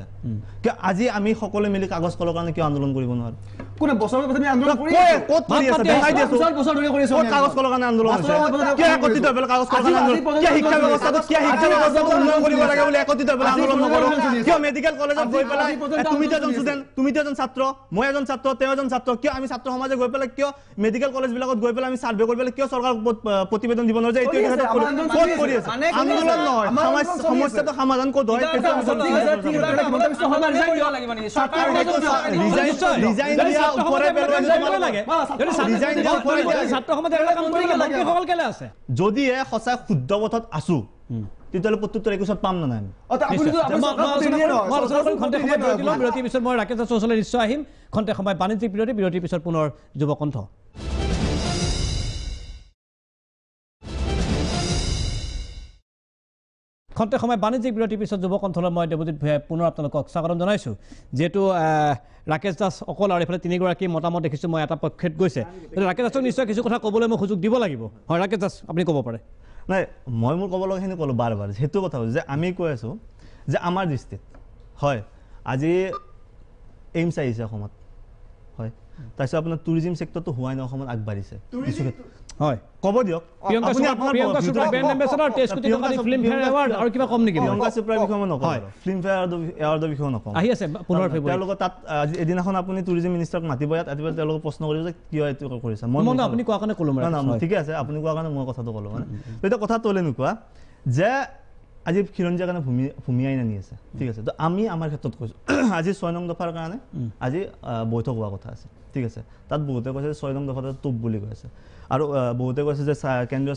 আজি আমি সকলোৱে মিলি কাগজ কলৰ কাৰণে কিয় আন্দোলন কৰিব নোৱাৰোঁ? কোনে বছৰৰ কথা আমি আন্দোলন কৰি ক'ত কৰি আছে দেখাই দিছো। বছৰ ধৰি কৰি আছে কাগজ কলৰ কাৰণে আন্দোলন হৈছে। কি একত্ৰিত হৈ কাগজ কলৰ কাৰণে আন্দোলন? কি শিক্ষা ব্যৱস্থাটো উন্নয়ন কৰিব লাগে বুলি একত্ৰিত হৈ আন্দোলন নকৰোঁ? কিয় মেডিকেল কলেজত গৈ পেলাই তুমি এজন ষ্টুডেণ্ট, তুমি এজন ছাত্ৰ, মই এজন ছাত্ৰ, তেওঁ এজন ছাত্ৰ, কিয় আমি ছাত্ৰ সমাজে গৈ পেলাই কিয় মেডিকেল কলেজবিলাকত গৈ পেলাই আমি ছাৰ্ভে কৰি পেলাই কিয় চৰকাৰক প্ৰতিবেদন দিব নোৱাৰোঁ যে এইটো ক'ত কৰি আছে? আন্দোলন নহয়, সমস্যাটো সমাধান ক'ত হয়? যদিহে সঁচাই শুদ্ধ পথত আছো তেতিয়াহ'লে প্ৰত্যুত্তৰ একোচত পাম না নাই? বিৰতিৰ পিছত মই ৰাকেশ দাসৰ ওচৰলৈ নিশ্চয় আহিম। খন্তেক সময় বাণিজ্যিক বিৰতিৰ পিছত পুনৰ যুৱকণ্ঠ। খন্তেক সময় বাণিজ্যিক বিৰতিৰ পিছত যুৱকণ্ঠলৈ মই দেৱজিৎ ভূঞাই পুনৰ আপোনালোকক স্বাগতম জনাইছোঁ। যিহেতু ৰাকেশ দাস অকল আৰু এইফালে তিনিগৰাকী মতামত দেখিছোঁ, মই এটা পক্ষত গৈছে, কিন্তু ৰাকেশ দাসক নিশ্চয় কিছু কথা ক'বলৈ মই সুযোগ দিব লাগিব। হয় ৰাকেশ দাস, আপুনি ক'ব পাৰে। নাই, মই মোৰ ক'ব লগাখিনি ক'লোঁ বাৰ বাৰ। সেইটো কথা হ'ল যে আমি কৈ আছোঁ যে আমাৰ দৃষ্টিত হয় আজি এইমছ আহিছে অসমত, হয়, তাৰপিছত আপোনাৰ টুৰিজিম ছেক্টৰটো হোৱাই নাই অসমত আগবাঢ়িছে। হয় ক'ব দিয়ক প্ৰিয়ংকা চোপ্ৰা ব্ৰেণ্ড এম্বেছাডৰ 23 কোটি টকা দি ফিল্মফেয়াৰ এৱাৰ্ড আৰু কিবা কম নেকি প্ৰিয়ংকা চোপ্ৰাৰ বিষয়ে মই নকওঁ ফিল্মফেয়াৰ এৱাৰ্ডৰ বিষয়ে নকওঁ আহি আছে 15 ফেব্ৰুৱাৰী তেওঁলোকৰ তাত এদিনাখন আপুনি টুৰিজম মিনিষ্টাৰক মাতিব ইয়াত ৰাতিপুৱা তেওঁলোকক প্ৰশ্ন কৰিব যে কিয় এইটো কৰিছে মই আপুনি কোৱা কাৰণে ক'লো মানে ঠিকে আছে আপুনি কোৱা কাৰণে মই কথাটো ক'লো মানে এতিয়া কথাটো হ'লে এনেকুৱা যে আজি খিৰঞ্জীয়াৰ কাৰণে ভূমি আইন আনি আছে ঠিক আছে তো আমি আমাৰ ক্ষেত্ৰত কৈছোঁ আজি 6 নং দফাৰ কাৰণে আজি বৈঠক হোৱা কথা আছে ঠিক আছে তাত বহুতে কৈছে 6 নং দফাটো টুপ বুলি কৈ আছে আৰু বহুতে কৈছে যে কেন্দ্ৰীয়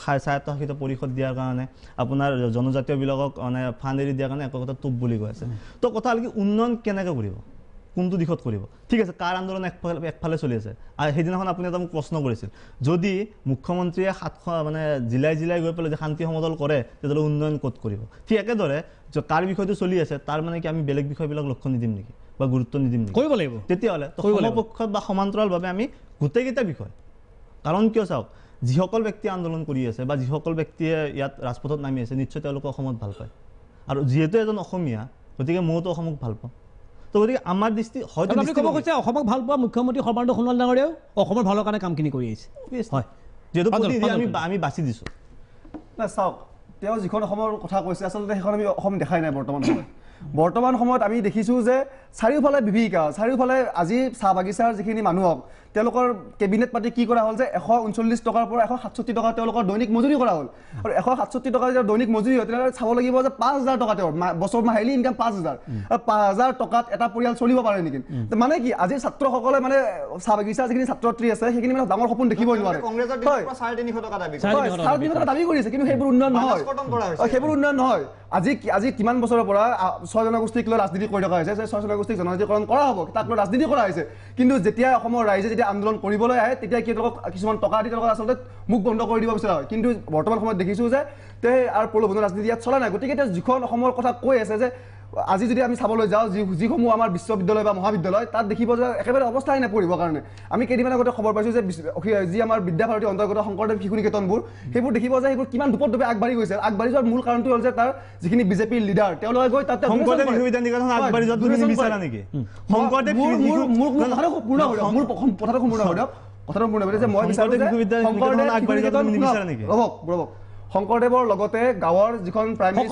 স্বায়ত্তশাসিত পৰিষদ দিয়াৰ কাৰণে আপোনাৰ জনজাতীয়বিলাকক মানে ফাণ্ড এৰি দিয়াৰ কাৰণে একো কথা টুপ বুলি কৈ আছে তো কথা হ'ল কি উন্নয়ন কেনেকৈ কৰিব কোনটো দিশত কৰিব ঠিক আছে কাৰ আন্দোলন একফালে চলি আছে আৰু সেইদিনাখন আপুনি এটা মোক প্ৰশ্ন কৰিছিল যদি মুখ্যমন্ত্ৰীয়ে 700 মানে জিলাই গৈ পেলাই যে শান্তি সমদল কৰে তেতিয়াহ'লে উন্নয়ন ক'ত কৰিব ঠিক একেদৰে কাৰ বিষয়টো চলি আছে তাৰ মানে কি আমি বেলেগ বিষয়বিলাক লক্ষ্য নিদিম নেকি বা গুৰুত্ব নিদিম নেকি কৰিব লাগিব তেতিয়াহ'লে সমপক্ষত বা সমান্তৰালভাৱে আমি গোটেইকেইটা বিষয় কাৰণ কিয় চাওক যিসকল ব্যক্তি আন্দোলন কৰি আছে বা যিসকল ব্যক্তিয়ে ইয়াত ৰাজপথত নামি আছে নিশ্চয় তেওঁলোকে অসমত ভাল পায় আৰু যিহেতু এজন অসমীয়া গতিকে মইতো অসমক ভাল পাওঁ তো গতিকে আমাৰ দৃষ্টি হয়তো আপুনি ক'ব কৈছে অসমক ভাল পোৱা মুখ্যমন্ত্ৰী সৰ্বানন্দ সোণোৱাল ডাঙৰীয়াও অসমৰ ভালৰ কাৰণে কামখিনি কৰি আহিছে হয় যিহেতু আমি বাছি দিছোঁ নাই চাওক তেওঁ যিখন অসমৰ কথা কৈছে আচলতে সেইখন আমি অসম দেখাই নাই বৰ্তমান সময়ত আমি দেখিছোঁ যে চাৰিওফালে বিভীষিকা চাৰিওফালে আজি চাহ বাগিচাৰ যিখিনি মানুহক তেওঁলোকৰ কেবিনেট পাতি কি কৰা হ'ল যে 139 টকাৰ পৰা 167 টকা তেওঁলোকৰ দৈনিক মজুৰি কৰা হ'ল আৰু 167 টকা যেতিয়া দৈনিক মজুৰি হয় তেতিয়াহ'লে চাব লাগিব যে 5000 টকা তেওঁৰ বছৰ মাহিলী ইনকাম 5000 আৰু 5000 টকাত এটা পৰিয়াল চলিব পাৰে নেকি মানে কি আজি ছাত্ৰসকলে মানে চাহ বাগিচাৰ যিখিনি ছাত্ৰী আছে সেইখিনি মানে ডাঙৰ সপোন দেখিবই নোৱাৰে কংগ্ৰেছৰ দিনৰ পৰা 350 টকা দাবী কৰে 350 টকা দাবী কৰিছে কিন্তু সেইবোৰ উন্নয়ন নহয় আজি কিমান বছৰৰ পৰা 6 জনগোষ্ঠীক লৈ ৰাজনীতি কৰি থকা হৈছে 6 জনগোষ্ঠীক জনজাতীয়কৰণ কৰা হ'ব তাক লৈ ৰাজনীতি কৰা হৈছে কিন্তু যেতিয়া অসমৰ ৰাইজে যেতিয়া আন্দোলন কৰিবলৈ আহে তেতিয়া কি তেওঁলোকক কিছুমান টকা দি তেওঁলোকক আচলতে মুখ বন্ধ কৰি দিব বিচৰা হয় কিন্তু বৰ্তমান সময়ত দেখিছোঁ যে আৰু প্ৰলোভনৰ ৰাজনীতি ইয়াত চলা নাই গতিকে এতিয়া যিখন অসমৰ কথা কৈ আছে যে আজি যদি আমি চাবলৈ যাওঁ যিসমূহ আমাৰ বিশ্ববিদ্যালয় বা মহাবিদ্যালয় তাত দেখিব যে একেবাৰে অৱস্থাই নাই পঢ়িবৰ কাৰণে আমি কেইদিনমান আগতে খবৰ পাইছোঁ যে যি আমাৰ বিদ্যাভাৰতী অন্তৰ্গত শংকৰদেৱ শিশু নিকেতনবোৰ সেইবোৰ দেখিব যে সেইবোৰ কিমান দুপত আগবাঢ়ি গৈছে আগবাঢ়ি যোৱাৰ মূল কাৰণটো হ'ল যে তাৰ যিখিনি বিজেপিৰ লিডাৰ তেওঁলোকে গৈ তাতে শংকৰদেৱ বিশ্ববিদ্যালয় আগবাঢ়ি যোৱাত তুমি নিবিচাৰা নেকি শংকৰদেৱ কথাটো সম্পূৰ্ণ হৈ দিয়ক কথাটো সম্পূৰ্ণ হৈ যে মই বিচাৰোঁ যে শংকৰদেৱৰ লগতে গাঁৱৰ যিখন প্ৰাইমেৰী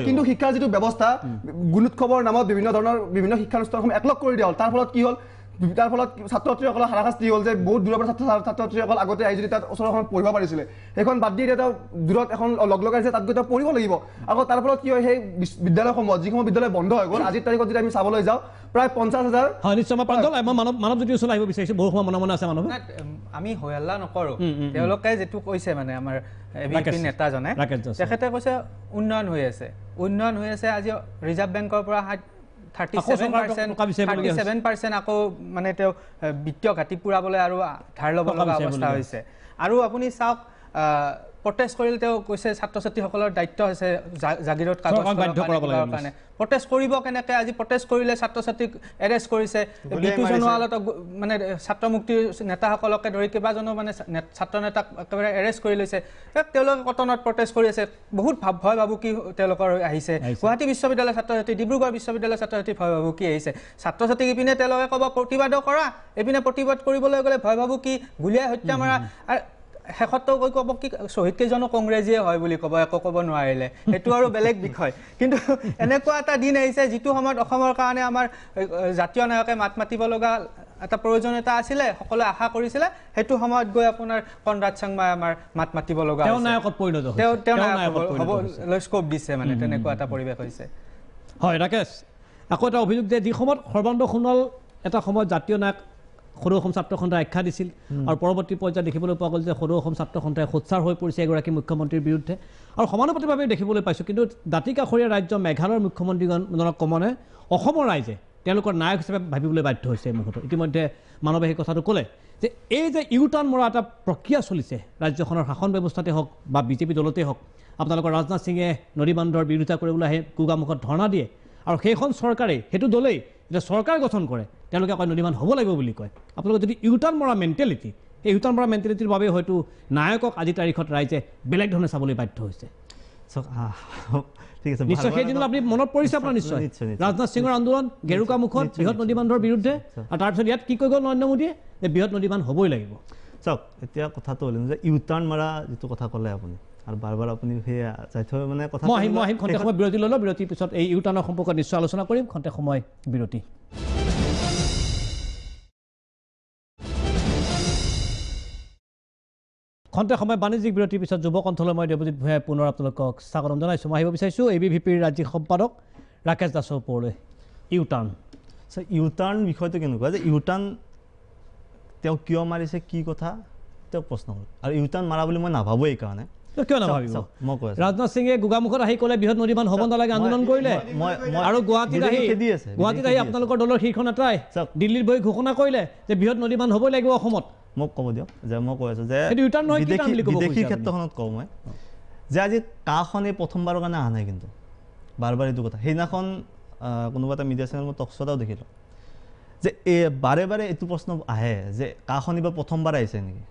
কিন্তু শিক্ষাৰ যিটো ব্যৱস্থা গুণোৎসৱৰ নামত বিভিন্ন শিক্ষানুষ্ঠানসমূহ একলগ কৰি দিয়া হ'ল তাৰ ফলত কি হ'ল তাৰ ফলত ছাত্ৰ ছাত্ৰীসকলৰ হাৰাশাস্তি হ'ল যে বহুত দূৰৰ পৰা ছাত্ৰ ছাত্ৰীসকল আগতে আহি যদি তাত ওচৰখন পঢ়িব পাৰিছিলে সেইখন বাদ দি এতিয়া দূৰত এখন লগ লগাইছে তাত গৈ তেওঁ পঢ়িব লাগিব আকৌ তাৰ ফলত কি হয় সেই বিদ্যালয়সমূহত যিসমূহ বিদ্যালয় বন্ধ হৈ গ'ল আজিৰ তাৰিখত যদি আমি চাবলৈ যাওঁ প্ৰায় 50,000 হয় নিশ্চয় মানৱ জ্যোতি ওচৰলৈ আহিব বিচাৰিছোঁ বহু সময় মনে আছে মানুহ আমি হয়ল্লা নকৰোঁ তেওঁলোকে যিটো কৈছে মানে আমাৰ নেতাজনে তেখেতে কৈছে উন্নয়ন হৈ আছে আজি ৰিজাৰ্ভ বেংকৰ পৰা 37% আকৌ মানে তেওঁ বিত্তীয় ঘাটি পূৰাবলৈ আৰু ধাৰ ল'ব লগা অৱস্থা হৈছে আৰু আপুনি চাওক প্ৰটেষ্ট কৰিলে তেওঁ কৈছে ছাত্ৰ ছাত্ৰীসকলৰ দায়িত্ব হৈছে জাগিৰত কাগজ কাৰণে প্ৰটেষ্ট কৰিব কেনেকৈ আজি প্ৰটেষ্ট কৰিলে ছাত্ৰ ছাত্ৰীক এৰেষ্ট কৰিছে বিটু সোণোৱালক মানে ছাত্ৰ মুক্তিৰ নেতাসকলকে ধৰি কেইবাজনো মানে ছাত্ৰ নেতাক একেবাৰে এৰেষ্ট কৰি লৈছে তেওঁলোকে কটনত প্ৰটেষ্ট কৰি আছে বহুত ভয় ভাবুকি তেওঁলোকৰ আহিছে গুৱাহাটী বিশ্ববিদ্যালয়ৰ ছাত্ৰ ছাত্ৰী ডিব্ৰুগড় বিশ্ববিদ্যালয়ৰ ছাত্ৰ ছাত্ৰী ভয় ভাবুকি আহিছে ছাত্ৰ ছাত্ৰীক ইপিনে তেওঁলোকে ক'ব প্ৰতিবাদো কৰা এইপিনে প্ৰতিবাদ কৰিবলৈ গ'লে ভয় ভাবুকি গুলীয়াই হত্যা মৰা শেষতো কৈ ক'ব কি শ্বহীদ কেইজনো কংগ্ৰেছীয়ে হয় বুলি ক'ব একো ক'ব নোৱাৰিলে সেইটো আৰু বেলেগ বিষয় কিন্তু এনেকুৱা এটা দিন আহিছে যিটো সময়ত অসমৰ কাৰণে আমাৰ জাতীয় নায়কে মাত মাতিব লগা এটা প্ৰয়োজনীয়তা আছিলে সকলোৱে আশা কৰিছিলে সেইটো সময়ত গৈ আপোনাৰ কনৰাড চাংমাই আমাৰ মাত মাতিব লগা তেওঁ নায়কত পৰিণত হৈছে তেওঁ নায়ক হ'বলৈ স্কোপ দিছে মানে তেনেকুৱা এটা পৰিৱেশ হৈছে হয় ৰাকেশ আকৌ এটা অভিযোগ যে যি সময়ত সৰ্বানন্দ সোণোৱাল এটা সময়ত জাতীয় নায়ক সৰু অসম ছাত্ৰ সন্থাই আখ্যা দিছিল আৰু পৰৱৰ্তী পৰ্যায়ত দেখিবলৈ পোৱা গ'ল যে সৰু অসম ছাত্ৰ সন্থাই সোচ্চাৰ হৈ পৰিছে এগৰাকী মুখ্যমন্ত্ৰীৰ বিৰুদ্ধে আৰু সমানুপাতিকভাৱে দেখিবলৈ পাইছোঁ কিন্তু দাঁতি কাষৰীয়া ৰাজ্য মেঘালয়ৰ মুখ্যমন্ত্ৰীজনক ক্ৰমান্বয়ে অসমৰ ৰাইজে তেওঁলোকৰ নায়ক হিচাপে ভাবিবলৈ বাধ্য হৈছে এই মুহূৰ্তত ইতিমধ্যে মানৱে সেই কথাটো ক'লে যে এই যে ইউটাৰ্ণ মৰা এটা প্ৰক্ৰিয়া চলিছে ৰাজ্যখনৰ শাসন ব্যৱস্থাতে হওক বা বিজেপি দলতেই হওক আপোনালোকৰ ৰাজনাথ সিঙে নদী বান্ধৰ বিৰোধিতা কৰিবলৈ আহে কুগামুখত ধৰ্ণা দিয়ে আৰু সেইখন চৰকাৰেই সেইটো দলেই যেতিয়া চৰকাৰ গঠন কৰে তেওঁলোকে কয় নদী বান্ধ হ'ব লাগিব বুলি কয় আপোনালোকে যদি ইউটাৰ্ণ মৰা মেণ্টেলিটি এই ইউটাৰ্ণ মৰা মেণ্টেলিটিৰ বাবে হয়তো নায়কক আজিৰ তাৰিখত ৰাইজে বেলেগ ধৰণে চাবলৈ বাধ্য হৈছে ঠিক আছে নিশ্চয় সেই দিনত আপুনি মনত পৰিছে আপোনাৰ নিশ্চয় ৰাজনাথ সিঙৰ আন্দোলন গেৰুকা মুখত বৃহৎ নদী বান্ধৰ বিৰুদ্ধে আৰু তাৰপিছত ইয়াত কি কৈ গ'ল নৰেন্দ্ৰ মোদীয়ে যে বৃহৎ নদী বান্ধ হ'বই লাগিব চাওক এতিয়া কথাটো হ'ল যে ইউটাৰ্ণ মাৰা যিটো কথা ক'লে আপুনি আৰু বাৰ বাৰ আপুনি সেয়া যাই থৈ মানে কথা মই আহিম খন্তেক সময় বিৰতি ল'লোঁ বিৰতিৰ পিছত এই ইউটাৰ্ণৰ সম্পৰ্কত নিশ্চয় আলোচনা কৰিম খন্তেক সময় বিৰতি খন্তেক সময় বাণিজ্যিক বিৰতিৰ পিছত যুৱ কণ্ঠলৈ মই দেৱজিৎ ভূঞাই পুনৰ আপোনালোকক স্বাগতম জনাইছোঁ মই আহিব বিচাৰিছোঁ ABVPৰ ৰাজ্যিক সম্পাদক ৰাকেশ দাসৰ ওপৰলৈ ইউটাৰ্ণ বিষয়টো কেনেকুৱা যে ইউটাৰ্ণ তেওঁ কিয় মাৰিছে কি কথা তেওঁক প্ৰশ্ন হ'ল আৰু ইউটাৰ্ণ মাৰা বুলি মই নাভাবোঁ এইকাৰণে কিয় নাভাবিব মই কৈ আছোঁ ৰাজনাথ সিঙে গোগামুখত আহি ক'লে বৃহৎ নদী বান্ধ হ'ব নালাগে আন্দোলন কৰিলে আৰু গুৱাহাটীত আহি আপোনালোকৰ দলৰ শীৰ্ষ নেতাই দিল্লীত বহি ঘোষণা কৰিলে যে বৃহৎ নদী বান্ধ হ'বই লাগিব অসমত মোক ক'ব দিয়ক যে মই কৈ আছোঁ যে বিদেশী ক্ষেত্ৰখনত কওঁ মই যে আজি কাখন এই প্ৰথমবাৰৰ কাৰণে অহা নাই কিন্তু বাৰ বাৰ এইটো কথা সেইদিনাখন কোনোবা এটা মিডিয়া চেনেল মই টক শ্ব'টাও দেখিলোঁ যে বাৰে বাৰে এইটো প্ৰশ্ন আহে যে কাখন এইবাৰ প্ৰথমবাৰ আহিছে নেকি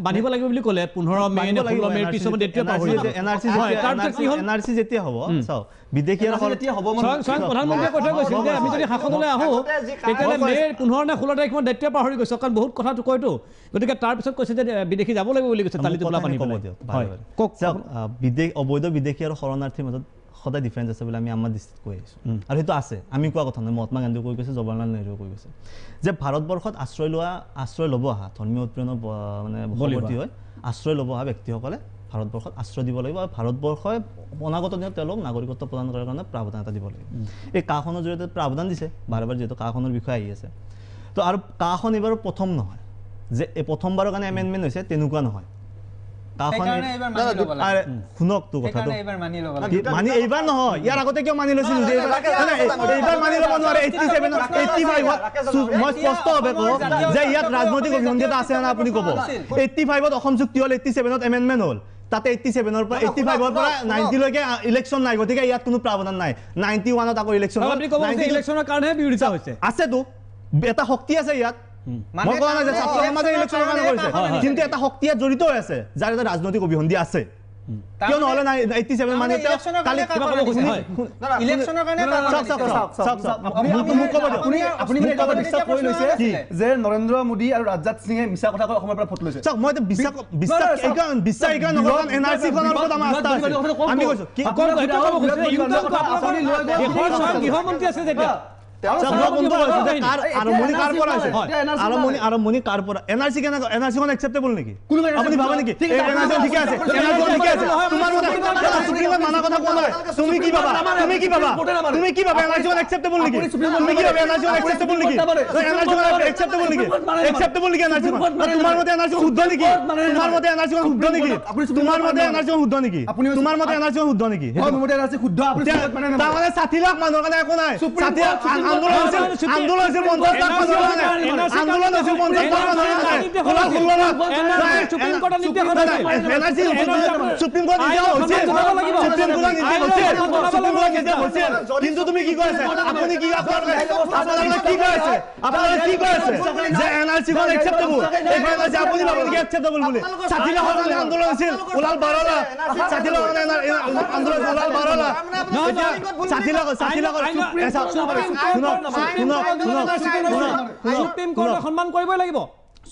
বান্ধিব লাগিব বুলি ক'লে 15 মে নে 16 মেৰ পিছত NRC যেতিয়া হ'ব চাওক বিদেশী প্ৰধানমন্ত্ৰীয়ে কথা কৈছিল যে আমি যদি শাসনলৈ আহোঁ তেতিয়াহ'লে মেৰ 15 নে 16 তাৰিখমান দায়িত্ব পাহৰি গৈছে কাৰণ বহুত কথাটো কয়তো গতিকে তাৰপিছত কৈছে যে বিদেশী যাব লাগিব বুলি কৈছে তালিটো বোলা পানী অবৈধ বিদেশী আৰু শৰণাৰ্থীৰ মাজত সদায় ডিফাৰেঞ্চ আছে বুলি আমি আমাৰ দৃষ্টিত কৈ আহিছোঁ আৰু সেইটো আছে আমি কোৱা কথা নহয় মহাত্মা গান্ধীয়ে কৈ গৈছে জৱাহৰলাল নেহৰুৱে কৈ গৈছে যে ভাৰতবৰ্ষত আশ্ৰয় ল'ব অহা ধৰ্মীয় উৎপীড়নৰ মানে বশৱৰ্তী হৈ আশ্ৰয় ল'ব অহা ব্যক্তিসকলে ভাৰতবৰ্ষত আশ্ৰয় দিব লাগিব আৰু ভাৰতবৰ্ষই অনাগত দিনত তেওঁলোক নাগৰিকত্ব প্ৰদান কৰাৰ কাৰণে প্ৰাৱধান এটা দিব লাগিব এই কাখনৰ জৰিয়তে প্ৰাৱধান দিছে বাৰে বাৰে যিহেতু কাখনৰ বিষয়ে আহি আছে তো আৰু কাখন এইবাৰ প্ৰথম নহয় যে এই প্ৰথমবাৰৰ কাৰণে এমেণ্ডমেণ্ট হৈছে তেনেকুৱা নহয় শুনক তো কথাটো মানি এইবাৰ নহয় ইয়াৰ আগতে কিয় মানি লৈছিল এইবাৰ মানি ল'ব নোৱাৰে 85 মই স্পষ্টভাৱে কওঁ যে ইয়াত ৰাজনৈতিক অভিসন্ধিতা আছে না আপুনি ক'ব 85ত অসম চুক্তি হ'ল 87ত এমেণ্ডমেণ্ট হ'ল তাতে 87ৰ পৰা 85ৰ পৰা 90 লৈকে ইলেকশ্যন নাই গতিকে ইয়াত কোনো প্ৰাৱধান নাই 91ত আকৌ ইলেকশ্যন ইলেকশ্যনৰ কাৰণেহে বিৰোধিতা হৈছে আছেতো এটা শক্তি আছে ইয়াত মই কোৱা নাই যে ছাত্ৰ সমাজে ইলেকশ্যনৰ কাৰণে কৰিছে কিন্তু এটা শক্তি ইয়াত জড়িত হৈ আছে যাৰ এটা ৰাজনৈতিক অভিসন্ধি আছে কিয় নহ'লে নাই 87 মানে কালি কিবা ক'ব কৈছে ইলেকশ্যনৰ কাৰণে আপুনি বিশ্বাস কৰি লৈছে যে নৰেন্দ্ৰ মোদী আৰু ৰাজনাথ সিঙে মিছা কথা কৈ অসমৰ পৰা ফটো লৈছে চাওক মই বিশ্বাস এইকাৰণে নকৰোঁ NRC খনৰ ওপৰত আমাৰ আস্থা আছে আমি কৈছোঁ কি গৃহমন্ত্ৰী আছে যেতিয়া আৰম্ভণি কাৰ পৰা NRC খন একচেপ্টেবল নেকি আপুনি ভাবে নেকি NRC ঠিকে আছে তোমাৰ মানা কথা কোৱা নাই তুমি কি ভাবা NRC খন একচেপ্টেবল নেকি তুমি কি ভাবা NRC খন একচেপ্টেবল নেকি একচেপ্টেবল নেকি NRC খন তোমাৰ মতে NRC খন শুদ্ধ নেকি তোমাৰ মতে NRC খন শুদ্ধ নেকি তোমাৰ মতে NRC খন শুদ্ধ নেকি তোমাৰ মতে NRC খন শুদ্ধ নেকি মোৰ মতে NRC শুদ্ধ আপুনি তাৰ মানে 60 লাখ মানুহৰ কাৰণে একো নাই 60 আন্দোলন হৈছিল 50 লাখ মানুহৰ কাৰণে আন্দোলন হৈছিল 50 লাখ মানুহৰ কাৰণে সুপ্ৰিম কোৰ্টৰ নিৰ্দেশ সুপ্ৰিম কোৰ্ট কিন্তু তুমি কি কৈ আছে আপুনি কি আপোনালোকে কি কৈ আছে যে NRC খন একচেপ্টেবল আপুনি ভাবে কি একচেপ্টেবল বুলি 60 লাখ মানুহ আন্দোলন হৈছিল ওলাল 12 লাখ 60 লাখ আন্দোলন ওলাল 12 লাখ 60 লাখ সুপ্ৰিম কোৰ্টক সন্মান কৰিবই লাগিব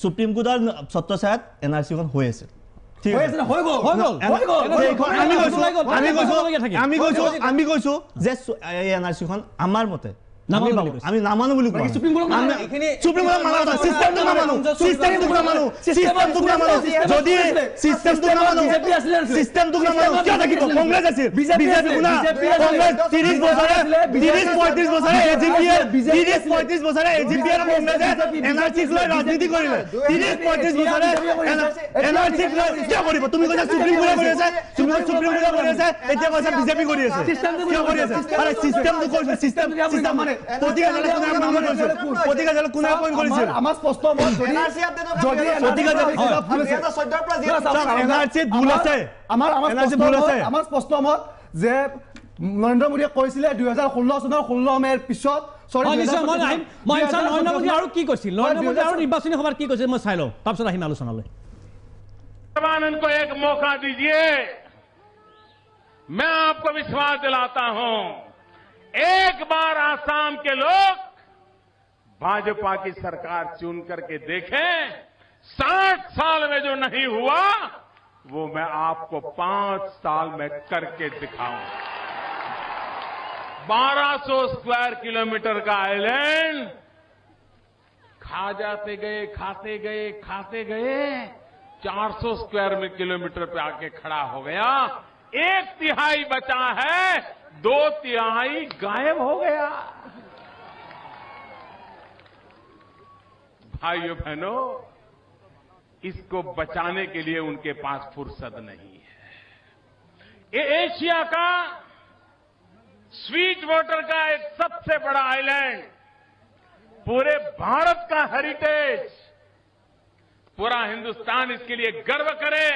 সুপ্ৰিম কোৰ্টৰ ছত্ৰছায়াত NRC খন হৈ আছে আমি কৈছো যে NRC খন আমাৰ মতে আমি নামানো বুলি কোৱা সুপ্ৰিম কোৰ্টক মানা চিষ্টেমটো নামানো যদি চিষ্টেমটো নামানো কিয় থাকিব কংগ্ৰেছ আছিল বিজেপি কংগ্ৰেছ 30 বছৰে 35 বছৰে AGP আৰু কংগ্ৰেছে NRC লৈ ৰাজনীতি কৰিলে 30-35 বছৰে NRC লৈ কিয় কৰিব তুমি কৈছা সুপ্ৰিম কোৰ্টে কৰি আছে এতিয়া কৈছা বিজেপি কৰি আছে কিয় কৰি আছে আৰে চিষ্টেমটো কৈছে চিষ্টেম মানে আমাৰ স্পষ্ট মত যদি আমাৰ স্পষ্ট মত যে নৰেন্দ্ৰ মোদীয়ে কৈছিলে 2016 চনৰ 16 মেৰ পিছত নৰেন্দ্ৰ মোদী আৰু কি কৈছিল নৰেন্দ্ৰ মোদী আৰু নিৰ্বাচনী সভাত কি কৈছিল মই চাই লওঁ তাৰপিছত আহিম আলোচনালৈ इनको एक मौका दीजिए मैं आपको विश्वास दिलाता हूं, एक बार आसाम के लोग भाजपा की सरकार चुन करके देखें, 60 साल में जो नहीं हुआ वो मैं आपको 5 साल में करके दिखाऊं। 1200 स्क्वायर किलोमीटर का आइलैंड खा जाते गए, खाते गए, खाते गए, 400 स्क्वायर किलोमीटर पे आके खड़ा हो गया। 1/3 बचा है, 2/3 गायब हो गया। भाइयों बहनों, इसको बचाने के लिए उनके पास फुर्सत नहीं है। ये एशिया का स्वीट वाटर का एक सबसे बड़ा आइलैंड, पूरे भारत का हेरिटेज, पूरा हिंदुस्तान इसके लिए गर्व करे,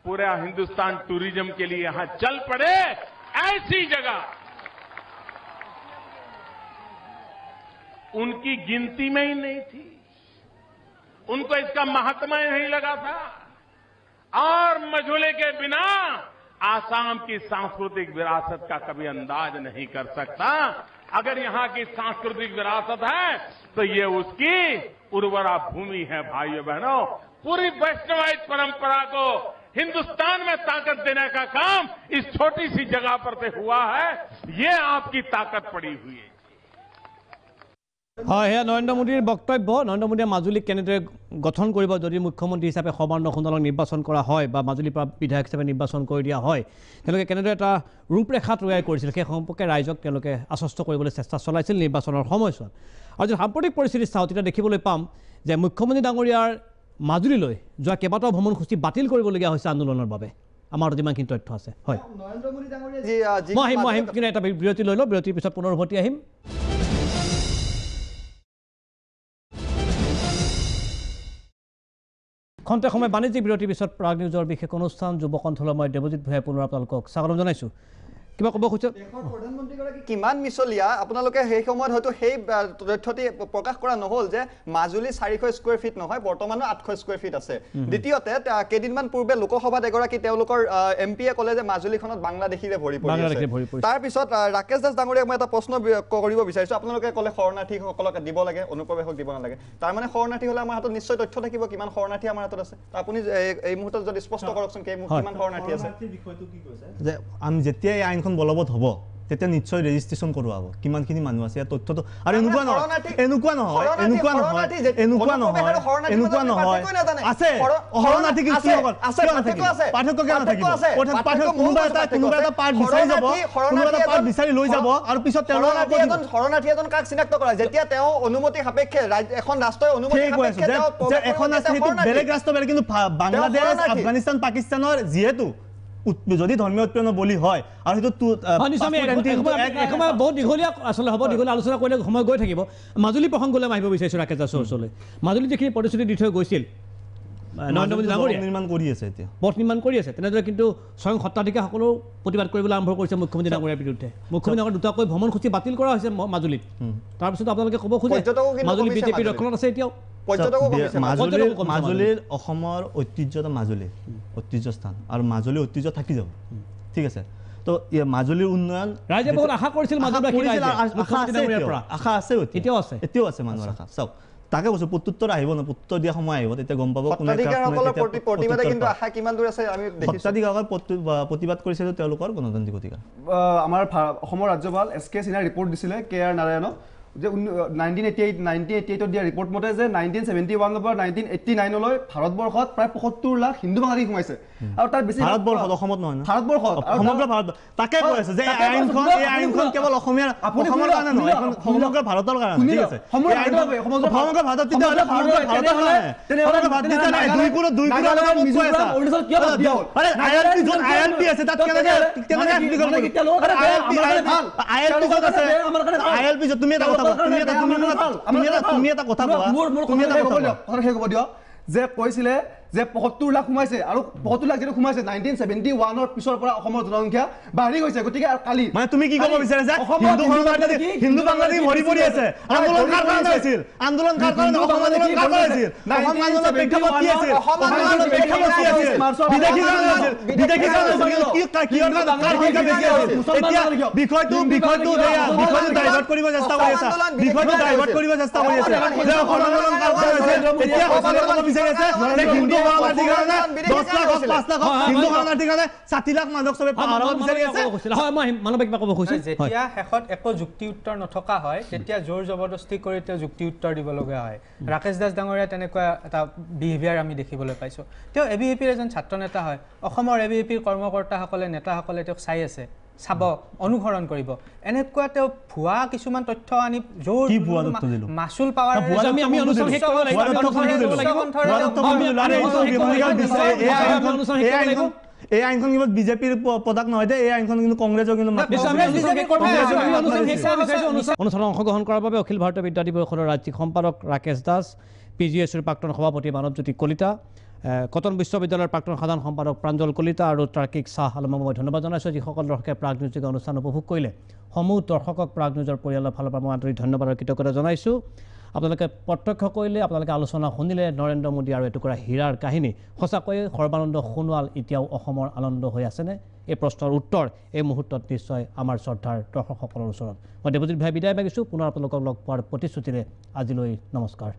पूरा हिंदुस्तान टूरिज्म के लिए यहां चल पड़े। ऐसी जगह उनकी गिनती में ही नहीं थी, उनको इसका महात्मा ही नहीं लगा था। और मझोले के बिना आसाम की सांस्कृतिक विरासत का कभी अंदाज नहीं कर सकता। अगर यहां की सांस्कृतिक विरासत है तो ये उसकी उर्वरा भूमि है। भाइयों बहनों, पूरी वैष्णवाइट परंपरा को हिंदुस्तान में ताकत देने का काम इस छोटी सी जगह पर से हुआ है। ये आपकी ताकत पड़ी हुई है। হয়, সেয়া নৰেন্দ্ৰ মোদীৰ বক্তব্য। নৰেন্দ্ৰ মোদীয়ে মাজুলীক কেনেদৰে গঠন কৰিব যদি মুখ্যমন্ত্ৰী হিচাপে সৰ্বানন্দ সোণোৱালক নিৰ্বাচন কৰা হয় বা মাজুলীৰ পৰা বিধায়ক হিচাপে নিৰ্বাচন কৰি দিয়া হয়, তেওঁলোকে কেনেদৰে এটা ৰূপৰেখা তৈয়াৰ কৰিছিল সেই সম্পৰ্কে ৰাইজক তেওঁলোকে আশ্বস্ত কৰিবলৈ চেষ্টা চলাইছিল নিৰ্বাচনৰ সময়ছোৱাত। আৰু যদি সাম্প্ৰতিক পৰিস্থিতি চাওঁ তেতিয়া দেখিবলৈ পাম যে মুখ্যমন্ত্ৰী ডাঙৰীয়াৰ মাজুলীলৈ যোৱা কেইবাটাও ভ্ৰমণসূচী বাতিল কৰিবলগীয়া হৈছে আন্দোলনৰ বাবে। আমাৰ যিমানখিনি তথ্য আছে। হয়, নৰেন্দ্ৰ মোদী ডাঙৰীয়া মই আহিম কিন্তু এটা বিৰতি লৈ লওঁ। বিৰতিৰ পিছত পুনৰ উভতি আহিম। খন্তেক সময় বাণিজ্যিক বিৰতিৰ পিছত প্ৰাগ নিউজৰ বিশেষ অনুষ্ঠান যুৱকণ্ঠলৰ মই দেৱজিৎ ভূঞাই পুনৰ আপোনালোকক স্বাগতম জনাইছোঁ। কিবা ক'ব খুজিছে? প্ৰধানমন্ত্ৰীগৰাকী কিমান মিছলীয়া, আপোনালোকে সেই সময়ত হয়তো সেই তথ্যটি প্ৰকাশ কৰা নহ'ল যে মাজুলী 400 স্কুৱেৰ ফিট নহয়, বৰ্তমানো 800 স্কুৱেৰ ফিট আছে। দ্বিতীয়তে কেইদিনমান পূৰ্বে লোকসভাত এগৰাকী তেওঁলোকৰ এমপিয়ে ক'লে যে মাজুলীখনত বাংলাদেশীৰে ভৰি পৰি আছে। তাৰপিছত ৰাকেশ দাস ডাঙৰীয়াক মই এটা প্ৰশ্ন কৰিব বিচাৰিছোঁ। আপোনালোকে ক'লে শৰণাৰ্থীসকলক দিব লাগে, অনুপ্ৰৱেশক দিব নালাগে। তাৰমানে শৰণাৰ্থী হ'লে আমাৰ হাতত নিশ্চয় তথ্য থাকিব কিমান শৰণাৰ্থী আমাৰ হাতত আছে। আপুনি এই মুহূৰ্তত যদি স্পষ্ট কৰকচোন কিমান শৰণাৰ্থী আছে। যে আমি যেতিয়া এই আইনখন বলবৎ হ'ব তেতিয়া নিশ্চয় ৰেজিষ্ট্ৰেশ্যন কৰোৱা হ'ব কিমানখিনি মানুহ আছে ইয়াৰ তথ্যটো। আৰু এনেকুৱা নহয় আছে শৰণাৰ্থী কি পাৰ্থক্য কিয় নাথাকিব? কোনোবা এটা পাৰ্ট বিচাৰি যাব, কোনোবা এটা পাৰ্ট বিচাৰি লৈ যাব আৰু পিছত শৰণাৰ্থী এজন কাক চিনাক্ত কৰা যেতিয়া তেওঁ অনুমতি সাপেক্ষে এখন ৰাষ্ট্ৰই অনুমতি সাপেক্ষে এখন আছে সেইটো বেলেগ ৰাষ্ট্ৰ বেলেগ। কিন্তু বাংলাদেশ, আফগানিস্তান, পাকিস্তানৰ যিহেতু যদি ধৰ্মীয় উৎপীড়নৰ বলি হয় আৰু সেইটো বহুত দীঘলীয়া আচলতে হ'ব, দীঘলীয়া আলোচনা কৰিলে সময় গৈ থাকিব। মাজুলী প্ৰসংগলৈ আহিব বিচাৰিছোঁ ৰাকেশ দাসৰ ওচৰলৈ। মাজুলীত যিখিনি প্ৰতিশ্ৰুতি দি থৈ গৈছিল নৰেন্দ্ৰ মোদী ডাঙৰীয়াই নিৰ্মাণ কৰি আছে, এতিয়া পথ নিৰ্মাণ কৰি আছে, তেনেদৰে কিন্তু স্বয়ং সত্ৰাধিকাৰসকলেও প্ৰতিবাদ কৰিবলৈ আৰম্ভ কৰিছে মুখ্যমন্ত্ৰী ডাঙৰীয়াৰ বিৰুদ্ধে। মুখ্যমন্ত্ৰী ডাঙৰীয়া দুটাকৈ ভ্ৰমণসূচী বাতিল কৰা হৈছে মাজুলীত। তাৰপিছত আপোনালোকে ক'ব খোজে মাজুলী বিজেপিৰ দখলত আছে এতিয়াও। মাজুলীৰ অসমৰ ঐতিহ্যতা মাজুলী ঐতিহ্য স্থান আৰু মাজুলীৰ ঐতিহ্য থাকি যাব। ঠিক আছে, তো মাজুলীৰ উন্নয়ন ৰাইজে বহুত আশা কৰিছিল, আশা আছে, এতিয়াও আছে মানুহৰ আশা। চাওক তাকে কৈছো প্ৰত্যুত্তৰ আহিব ন, প্ৰত্যুত্তৰ দিয়া সময় আহিব তেতিয়া গম পাব সত্ৰাধিকাৰসকলৰ প্ৰতিবাদ কৰিছে তেওঁলোকৰ গণতান্ত্ৰিক অধিকাৰ। আমাৰ অসমৰ ৰাজ্যপাল SK সিনহাই ৰিপৰ্ট দিছিলে KR নাৰায়ণক যে 1988 দিয়া ৰিপৰ্ট মতে যে 1971 পৰা 1989লৈ ভাৰতবৰ্ষত প্ৰায় 75 লাখ হিন্দু বাঙালী সোমাইছে। আৰু তাৰ বেছি ভাৰতবৰ্ষত, অসমত নহয়, ভাৰতবৰ্ষত সমগ্ৰ ভাৰত। তাকে কৈ আছে যে এই আইনখন কেৱল অসমৰ কাৰণে নহয়, এখন সমগ্ৰ ভাৰতৰ কাৰণে। ঠিক আছে, সমগ্ৰ ভাৰতত তেতিয়াহ'লে ভাৰতৰ কাৰণে ILP আছে তাত কেনেকে তুমি এটা কথা যে কৈছিলে যে ৭৫ লাখ সোমাইছে আৰু ৭৫ লাখ যেটো সোমাইছে 1971 পিছৰ পৰা অসমৰ জনসংখ্যা বাঢ়ি গৈছে গতিকে কালি মানে তুমি কি ক'ব বিচাৰিছা হিন্দু বাংলাদেশী ভৰি পৰি আছে আন্দোলন কাৰ কাৰণে হৈছিল অসম আন্দোলন কাৰ কাৰণে হৈছিল অসম আন্দোলনৰ প্ৰেক্ষাপট কি আছিল অসম আন্দোলনৰ প্ৰেক্ষাপট কি আছিল বিদেশী কাৰণে হৈছিল কি কিহৰ কাৰণে কাৰ সংখ্যা বেছি আছিল এতিয়া বিষয়টো ডাইভাৰ্ট কৰিব চেষ্টা কৰি আছে যে অসম আন্দোলন কাৰ কাৰণে হৈছিল এতিয়া সকলোৱে ক'ব বিচাৰি আছে যে হিন্দু শৰণাৰ্থীৰ কাৰণে 10 লাখ 5 লাখ হিন্দু শৰণাৰ্থীৰ কাৰণে 60 লাখ মানুহক চবে পাহৰাব বিচাৰি আছে হয় মই মানৱিক কিবা ক'ব খুজিছোঁ যেতিয়া শেষত একো যুক্তি উত্তৰ নথকা হয় তেতিয়া জোৰ জবৰদস্তি কৰি তেওঁ যুক্তি উত্তৰ দিব লগা হয় ৰাকেশ দাস ডাঙৰীয়া তেনেকুৱা এটা বিহেভিয়াৰ আমি দেখিবলৈ পাইছোঁ তেওঁ এবিভিপিৰ এজন ছাত্ৰ নেতা হয় অসমৰ এবিভিপিৰ কৰ্মকৰ্তাসকলে নেতাসকলে তেওঁক চাই আছে চাব অনুসৰণ কৰিব এনেকুৱা তেওঁ ভুৱা কিছুমান তথ্য আনি জোৰ মাচুল পাৱাৰ আমি অনুষ্ঠান শেষ কৰিব লাগিব এই আইনখন কিন্তু বিজেপিৰ পদক নহয় দে এই আইনখন কিন্তু কংগ্ৰেছৰ কিন্তু অনুষ্ঠানত অংশগ্ৰহণ কৰাৰ বাবে অখিল ভাৰতীয় বিদ্যাৰ্থী পৰিষদৰ ৰাজ্যিক সম্পাদক ৰাকেশ দাস PGSৰ প্ৰাক্তন সভাপতি মানৱজ্যোতি কলিতা কটন বিশ্ববিদ্যালয়ৰ প্ৰাক্তন সাধাৰণ সম্পাদক প্ৰাঞ্জল কলিতা আৰু তাৰ্কিক শাহ আলমক মই ধন্যবাদ জনাইছোঁ যিসকল দৰ্শকে প্ৰাগ নিউজ অনুষ্ঠান উপভোগ কৰিলে সমূহ দৰ্শকক প্ৰাগ নিউজৰ পৰিয়ালৰ ফালৰ পৰা মই আন্তৰিক ধন্যবাদ আৰু কৃতজ্ঞতা জনাইছোঁ আপোনালোকে প্ৰত্যক্ষ কৰিলে আপোনালোকে আলোচনা শুনিলে নৰেন্দ্ৰ মোদী আৰু এটুকুৰা হীৰাৰ কাহিনী সঁচাকৈয়ে সৰ্বানন্দ সোণোৱাল এতিয়াও অসমৰ আনন্দ হৈ আছেনে এই প্ৰশ্নৰ উত্তৰ এই মুহূৰ্তত নিশ্চয় আমাৰ শ্ৰদ্ধাৰ দৰ্শকসকলৰ ওচৰত মই দেৱজিৎ ভাই বিদায় মাগিছোঁ পুনৰ আপোনালোকক লগ পোৱাৰ প্ৰতিশ্ৰুতিৰে আজিলৈ নমস্কাৰ